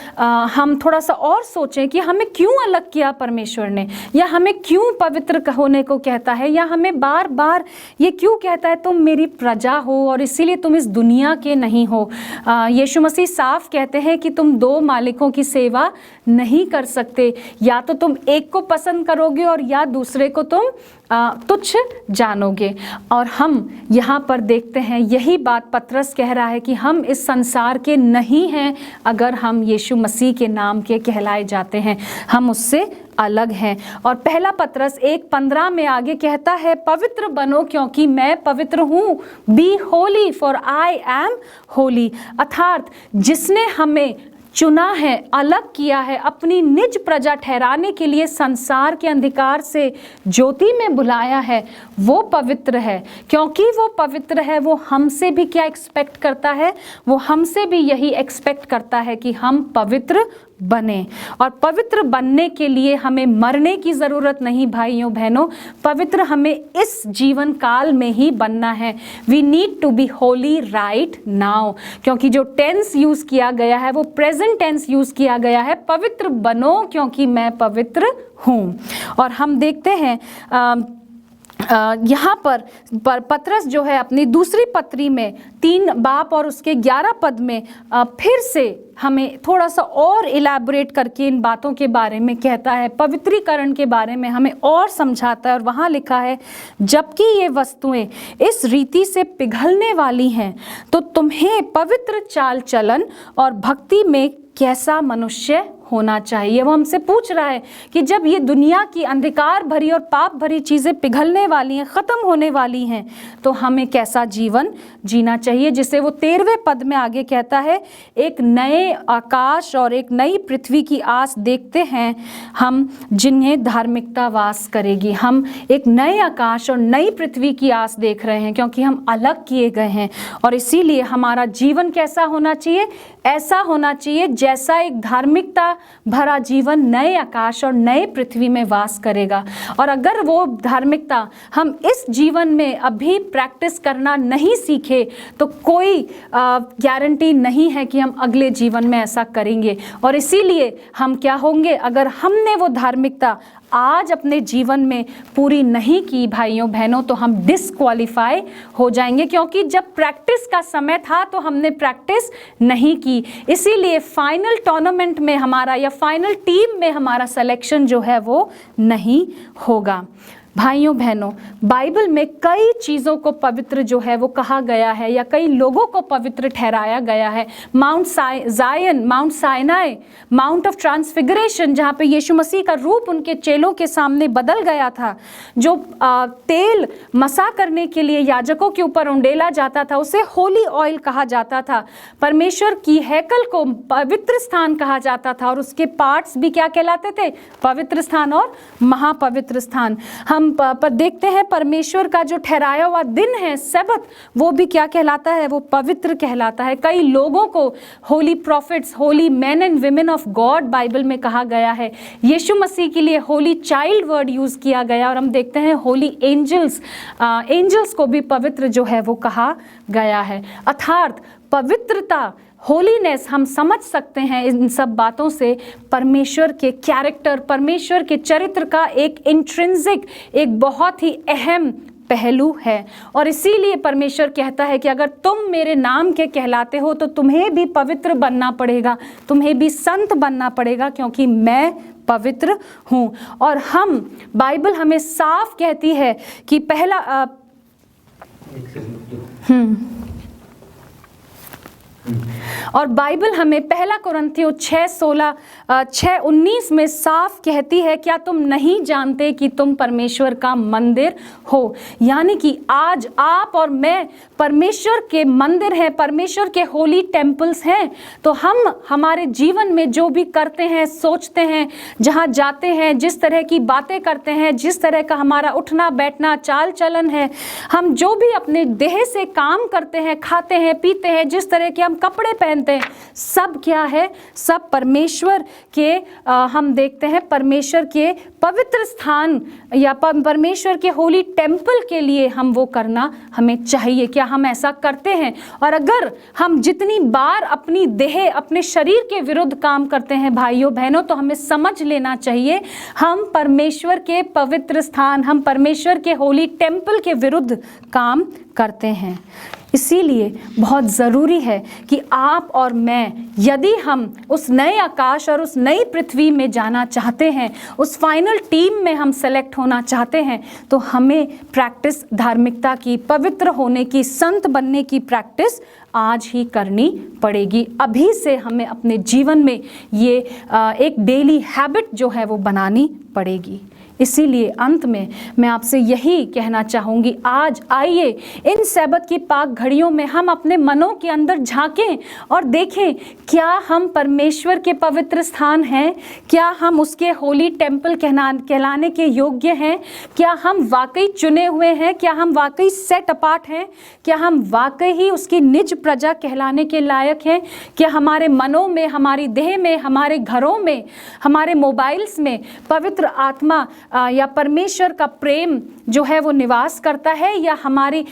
हम थोड़ा सा और सोचें कि हमें क्यों अलग किया परमेश्वर ने, या हमें क्यों पवित्र होने को कहता है, या हमें बार बार ये क्यों कहता है तुम मेरी प्रजा हो और इसीलिए तुम इस दुनिया के नहीं हो। यीशु मसीह साफ कहते हैं कि तुम दो मालिकों की सेवा नहीं कर सकते, या तो तुम एक को पसंद करोगे और या दूसरे को तुम तुच्छ जानोगे। और हम यहाँ पर देखते हैं यही बात पतरस कह रहा है कि हम इस संसार के नहीं हैं अगर हम यीशु मसीह के नाम के कहलाए जाते हैं, हम उससे अलग हैं। और पहला पतरस 1:15 में आगे कहता है, पवित्र बनो क्योंकि मैं पवित्र हूँ, be holy for I am holy. अर्थात जिसने हमें चुना है, अलग किया है, अपनी निज प्रजा ठहराने के लिए संसार के अंधकार से ज्योति में बुलाया है, वो पवित्र है। क्योंकि वो पवित्र है, वो हमसे भी क्या एक्सपेक्ट करता है, वो हमसे भी यही एक्सपेक्ट करता है कि हम पवित्र बने। और पवित्र बनने के लिए हमें मरने की ज़रूरत नहीं भाइयों बहनों, पवित्र हमें इस जीवन काल में ही बनना है। We need to be holy right now, क्योंकि जो टेंस यूज़ किया गया है वो प्रेजेंट टेंस यूज़ किया गया है, पवित्र बनो क्योंकि मैं पवित्र हूँ। और हम देखते हैं यहाँ पर पतरस जो है अपनी दूसरी पत्री में 3 बाब और उसके 11 पद में फिर से हमें थोड़ा सा और इलैबोरेट करके इन बातों के बारे में कहता है, पवित्रीकरण के बारे में हमें और समझाता है। और वहाँ लिखा है, जबकि ये वस्तुएं इस रीति से पिघलने वाली हैं तो तुम्हें पवित्र चाल चलन और भक्ति में कैसा मनुष्य होना चाहिए। वो हमसे पूछ रहा है कि जब ये दुनिया की अंधकार भरी और पाप भरी चीज़ें पिघलने वाली हैं, ख़त्म होने वाली हैं, तो हमें कैसा जीवन जीना चाहिए, जिसे वो 13वें पद में आगे कहता है, एक नए आकाश और एक नई पृथ्वी की आस देखते हैं हम जिन्हें धार्मिकता वास करेगी। हम एक नए आकाश और नई पृथ्वी की आस देख रहे हैं क्योंकि हम अलग किए गए हैं। और इसीलिए हमारा जीवन कैसा होना चाहिए, ऐसा होना चाहिए जैसा एक धार्मिकता भरा जीवन नए आकाश और नए पृथ्वी में वास करेगा। और अगर वो धार्मिकता हम इस जीवन में अभी प्रैक्टिस करना नहीं सीखे तो कोई गारंटी नहीं है कि हम अगले जीवन में ऐसा करेंगे। और इसीलिए हम क्या होंगे, अगर हमने वो धार्मिकता आज अपने जीवन में पूरी नहीं की भाइयों बहनों, तो हम डिस्क्वालीफाई हो जाएंगे, क्योंकि जब प्रैक्टिस का समय था तो हमने प्रैक्टिस नहीं की। इसीलिए फाइनल टूर्नामेंट में हमारा या फाइनल टीम में हमारा सिलेक्शन जो है वो नहीं होगा। भाइयों बहनों, बाइबल में कई चीज़ों को पवित्र जो है वो कहा गया है या कई लोगों को पवित्र ठहराया गया है। माउंट जायन, mount Sinai, mount of transfiguration, जहाँ पे यीशु मसीह का रूप उनके चेलों के सामने बदल गया था, जो तेल मसा करने के लिए याजकों के ऊपर उंडेला जाता था उसे होली ऑयल कहा जाता था। परमेश्वर की हैकल को पवित्र स्थान कहा जाता था और उसके पार्ट्स भी क्या कहलाते थे, पवित्र स्थान और महापवित्र स्थान। हम पर देखते हैं परमेश्वर का जो ठहराया हुआ दिन है सब्त, वो भी क्या कहलाता है, वो पवित्र कहलाता है। कई लोगों को Holi profits, Holi man and women of God Bible में कहा गया है। यीशु मसीह के लिए होली चाइल्ड वर्ड यूज किया गया और हम देखते हैं होली एंजल्स, एंजल्स को भी पवित्र जो है वो कहा गया है। अर्थात पवित्रता, होलीनेस हम समझ सकते हैं इन सब बातों से परमेश्वर के कैरेक्टर, परमेश्वर के चरित्र का एक इंट्रिंसिक, एक बहुत ही अहम पहलू है। और इसीलिए परमेश्वर कहता है कि अगर तुम मेरे नाम के कहलाते हो तो तुम्हें भी पवित्र बनना पड़ेगा, तुम्हें भी संत बनना पड़ेगा, क्योंकि मैं पवित्र हूँ। और हम, बाइबल हमें साफ कहती है कि पहला और बाइबल हमें पहला कुरिन्थियों 6:19 में साफ कहती है, क्या तुम नहीं जानते कि तुम परमेश्वर का मंदिर हो? यानी कि आज आप और मैं परमेश्वर के मंदिर हैं, परमेश्वर के होली टेम्पल्स हैं। तो हम हमारे जीवन में जो भी करते हैं, सोचते हैं, जहाँ जाते हैं, जिस तरह की बातें करते हैं, जिस तरह का हमारा उठना बैठना चाल चलन है, हम जो भी अपने देह से काम करते हैं, खाते हैं, पीते हैं, जिस तरह के हम कपड़े पहनते हैं, सब क्या है? सब परमेश्वर के हम देखते हैं परमेश्वर के पवित्र स्थान या परमेश्वर के होली टेम्पल के लिए हम वो करना हमें चाहिए। क्या हम ऐसा करते हैं? और अगर हम जितनी बार अपनी देह, अपने शरीर के विरुद्ध काम करते हैं भाइयों बहनों, तो हमें समझ लेना चाहिए हम परमेश्वर के पवित्र स्थान, हम परमेश्वर के होली टेम्पल के विरुद्ध काम करते हैं। इसीलिए बहुत ज़रूरी है कि आप और मैं, यदि हम उस नए आकाश और उस नई पृथ्वी में जाना चाहते हैं, उस फाइनल टीम में हम सेलेक्ट होना चाहते हैं, तो हमें प्रैक्टिस धार्मिकता की, पवित्र होने की, संत बनने की प्रैक्टिस आज ही करनी पड़ेगी। अभी से हमें अपने जीवन में ये एक डेली हैबिट जो है वो बनानी पड़ेगी। इसीलिए अंत में मैं आपसे यही कहना चाहूँगी, आज आइए इन सैबत की पाक घड़ियों में हम अपने मनों के अंदर झांकें और देखें, क्या हम परमेश्वर के पवित्र स्थान हैं? क्या हम उसके होली टेम्पल कहलाने के योग्य हैं? क्या हम वाकई चुने हुए हैं? क्या हम वाकई सेट अपार्ट हैं? क्या हम वाकई ही उसकी निज प्रजा कहलाने के लायक हैं? क्या हमारे मनों में, हमारी देह में, हमारे घरों में, हमारे मोबाइल्स में पवित्र आत्मा या परमेश्वर का प्रेम जो है वो निवास करता है, या हमारे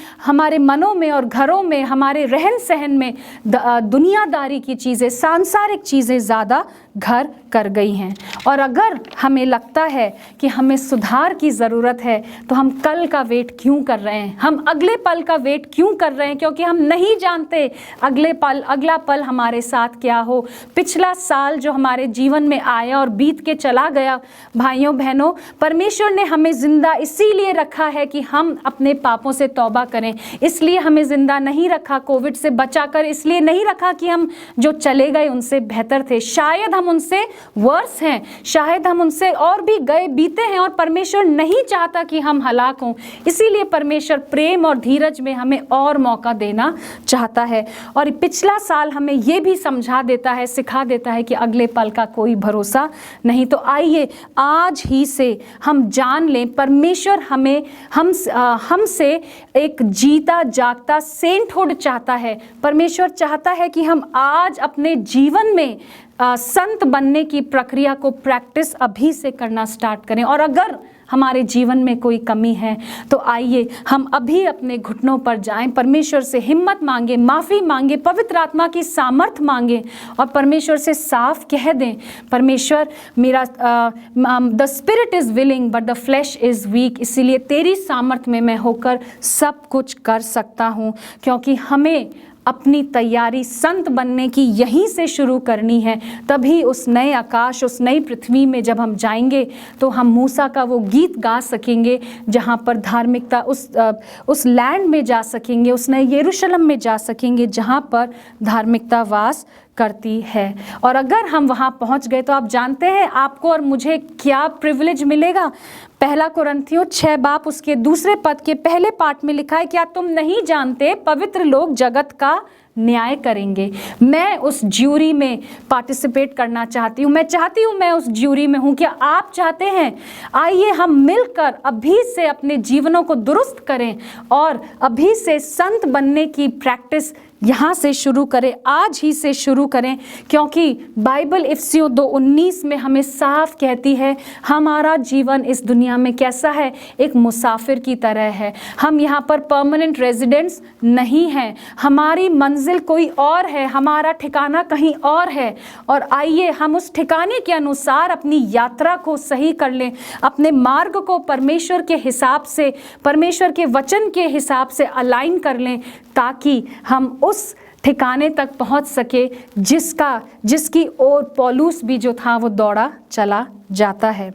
मनों में और घरों में, हमारे रहन सहन में दुनियादारी की चीज़ें, सांसारिक चीज़ें ज़्यादा घर कर गई हैं? और अगर हमें लगता है कि हमें सुधार की ज़रूरत है, तो हम कल का वेट क्यों कर रहे हैं? हम अगले पल का वेट क्यों कर रहे हैं? क्योंकि हम नहीं जानते अगला पल हमारे साथ क्या हो। पिछला साल जो हमारे जीवन में आया और बीत के चला गया, भाइयों बहनों, परमेश्वर ने हमें ज़िंदा इसीलिए रखा है कि हम अपने पापों से तौबा करें। इसलिए हमें ज़िंदा नहीं रखा कोविड से बचाकर, इसलिए नहीं रखा कि हम जो चले गए उनसे बेहतर थे। शायद हम उनसे वर्स हैं, शायद हम उनसे और भी गए बीते हैं, और परमेश्वर नहीं चाहता कि हम हलाक हों। इसीलिए परमेश्वर प्रेम और धीरज में हमें और मौका देना चाहता है। और पिछला साल हमें ये भी समझा देता है, सिखा देता है कि अगले पल का कोई भरोसा नहीं। तो आइए आज ही से हम जान लें, परमेश्वर हमसे एक जीता जागता सेंटहुड चाहता है। परमेश्वर चाहता है कि हम आज अपने जीवन में संत बनने की प्रक्रिया को प्रैक्टिस अभी से करना स्टार्ट करें। और अगर हमारे जीवन में कोई कमी है, तो आइए हम अभी अपने घुटनों पर जाएं, परमेश्वर से हिम्मत मांगे, माफ़ी मांगे, पवित्र आत्मा की सामर्थ मांगे और परमेश्वर से साफ कह दें, परमेश्वर मेरा the spirit is willing but the flash is week, इसीलिए तेरी सामर्थ में मैं होकर सब कुछ कर सकता हूँ। क्योंकि हमें अपनी तैयारी संत बनने की यहीं से शुरू करनी है। तभी उस नए आकाश, उस नई पृथ्वी में जब हम जाएंगे, तो हम मूसा का वो गीत गा सकेंगे जहाँ पर धार्मिकता, उस लैंड में जा सकेंगे, उस नए यरूशलेम में जा सकेंगे जहाँ पर धार्मिकता वास करती है। और अगर हम वहाँ पहुँच गए, तो आप जानते हैं आपको और मुझे क्या प्रिविलेज मिलेगा। पहला कुरिन्थियों 6 बाब उसके 2 पद के पहले पार्ट में लिखा है, क्या तुम नहीं जानते पवित्र लोग जगत का न्याय करेंगे। मैं उस ज्यूरी में पार्टिसिपेट करना चाहती हूँ, मैं चाहती हूँ मैं उस ज्यूरी में हूँ। क्या आप चाहते हैं? आइए हम मिलकर अभी से अपने जीवनों को दुरुस्त करें और अभी से संत बनने की प्रैक्टिस यहाँ से शुरू करें, आज ही से शुरू करें। क्योंकि बाइबल इफिसियों 2:19 में हमें साफ कहती है, हमारा जीवन इस दुनिया में कैसा है? एक मुसाफिर की तरह है। हम यहाँ पर परमानेंट रेजिडेंट्स नहीं हैं, हमारी मंजिल कोई और है, हमारा ठिकाना कहीं और है। और आइए हम उस ठिकाने के अनुसार अपनी यात्रा को सही कर लें, अपने मार्ग को परमेश्वर के हिसाब से, परमेश्वर के वचन के हिसाब से अलाइन कर लें, ताकि हम उस ठिकाने तक पहुंच सके जिसकी ओर पौलुस भी जो था वो दौड़ा चला जाता है।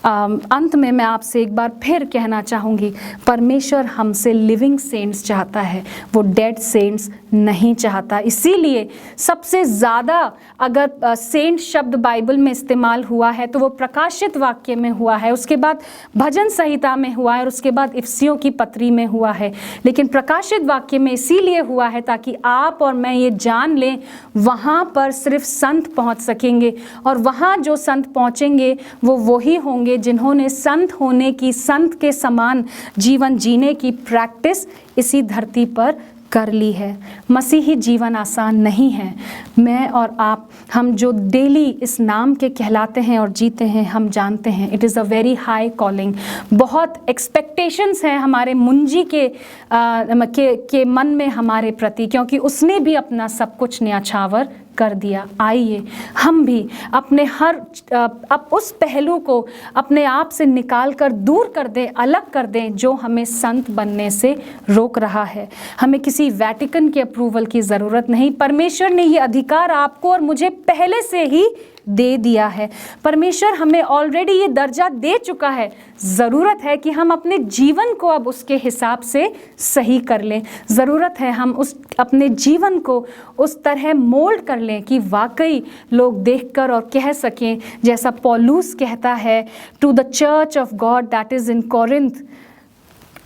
अंत में मैं आपसे एक बार फिर कहना चाहूँगी, परमेश्वर हमसे लिविंग सेंट्स चाहता है, वो डेड सेंट्स नहीं चाहता। इसीलिए सबसे ज़्यादा अगर सेंट शब्द बाइबल में इस्तेमाल हुआ है तो वो प्रकाशित वाक्य में हुआ है, उसके बाद भजन संहिता में हुआ है और उसके बाद इफिसियों की पत्री में हुआ है। लेकिन प्रकाशित वाक्य में इसीलिए हुआ है ताकि आप और मैं ये जान लें वहाँ पर सिर्फ संत पहुँच सकेंगे, और वहाँ जो संत पहुँचेंगे वो वही होंगे जिन्होंने संत होने की, संत के समान जीवन जीने की प्रैक्टिस इसी धरती पर कर ली है। मसीही जीवन आसान नहीं है। मैं और आप, हम जो डेली इस नाम के कहलाते हैं और जीते हैं, हम जानते हैं it is a very high calling. बहुत एक्सपेक्टेशंस हैं हमारे मुंजी के मन में हमारे प्रति, क्योंकि उसने भी अपना सब कुछ न्याछावर कर दिया। आइए हम भी अपने अब उस पहलू को अपने आप से निकाल कर दूर कर दें, अलग कर दें, जो हमें संत बनने से रोक रहा है। हमें किसी वैटिकन के अप्रूवल की ज़रूरत नहीं। परमेश्वर ने ये अधिकार आपको और मुझे पहले से ही दे दिया है। परमेश्वर हमें ऑलरेडी ये दर्जा दे चुका है। ज़रूरत है कि हम अपने जीवन को अब उसके हिसाब से सही कर लें। ज़रूरत है हम अपने जीवन को उस तरह मोल्ड कर लें कि वाकई लोग देखकर और कह सकें, जैसा पौलुस कहता है, to the church of God that is in Corinth,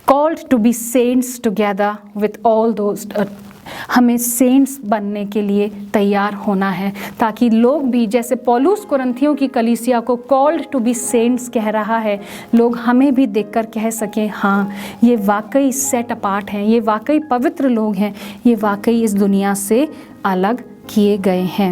called to be saints together with all those. हमें सेंट्स बनने के लिए तैयार होना है, ताकि लोग भी, जैसे पौलुस कुरिन्थियों की कलीसिया को कॉल्ड टू बी सेंट्स कह रहा है, लोग हमें भी देखकर कह सकें, हाँ ये वाकई सेट अपार्ट हैं, ये वाकई पवित्र लोग हैं, ये वाकई इस दुनिया से अलग किए गए हैं।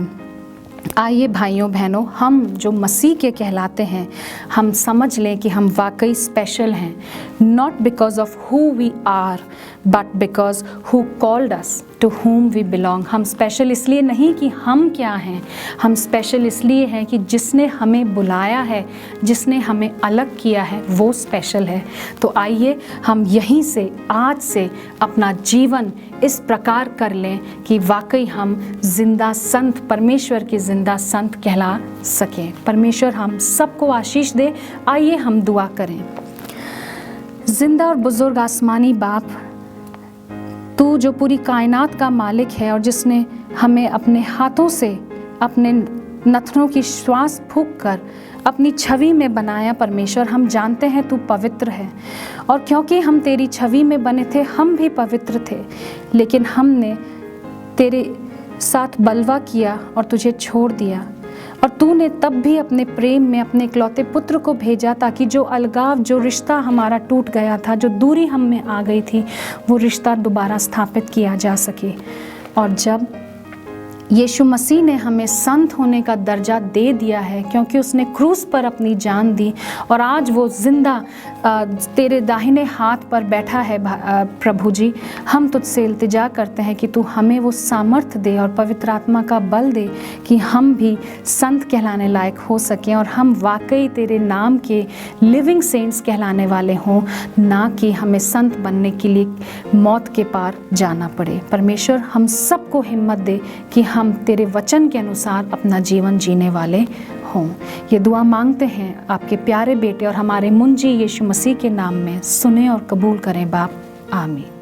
आइए भाइयों बहनों, हम जो मसीह के कहलाते हैं, हम समझ लें कि हम वाकई स्पेशल हैं, not because of who we are but because who called us to whom we belong. हम स्पेशल इसलिए नहीं कि हम क्या हैं, हम स्पेशल इसलिए हैं कि जिसने हमें बुलाया है, जिसने हमें अलग किया है, वो स्पेशल है। तो आइए हम यहीं से, आज से अपना जीवन इस प्रकार कर लें कि वाकई हम जिंदा संत, परमेश्वर के जिंदा संत कहला सकें। परमेश्वर हम सबको आशीष दे। आइए हम दुआ करें। जिंदा और बुजुर्ग आसमानी बाप, तू जो पूरी कायनात का मालिक है और जिसने हमें अपने हाथों से, अपने नथनों की श्वास फूंक कर अपनी छवि में बनाया, परमेश्वर हम जानते हैं तू पवित्र है, और क्योंकि हम तेरी छवि में बने थे, हम भी पवित्र थे, लेकिन हमने तेरे साथ बलवा किया और तुझे छोड़ दिया। और तूने तब भी अपने प्रेम में अपने इकलौते पुत्र को भेजा, ताकि जो अलगाव, जो रिश्ता हमारा टूट गया था, जो दूरी हम में आ गई थी, वो रिश्ता दोबारा स्थापित किया जा सके। और जब यीशु मसीह ने हमें संत होने का दर्जा दे दिया है, क्योंकि उसने क्रूस पर अपनी जान दी, और आज वो जिंदा तेरे दाहिने हाथ पर बैठा है। प्रभु जी, हम तुझसे इल्तिजा करते हैं कि तू हमें वो सामर्थ्य दे और पवित्र आत्मा का बल दे कि हम भी संत कहलाने लायक हो सकें, और हम वाकई तेरे नाम के लिविंग सेंट्स कहलाने वाले हों, ना कि हमें संत बनने के लिए मौत के पार जाना पड़े। परमेश्वर हम सबको हिम्मत दे कि हम तेरे वचन के अनुसार अपना जीवन जीने वाले हों। ये दुआ मांगते हैं आपके प्यारे बेटे और हमारे मुंजी यीशु मसीह के नाम में। सुने और कबूल करें बाप। आमीन।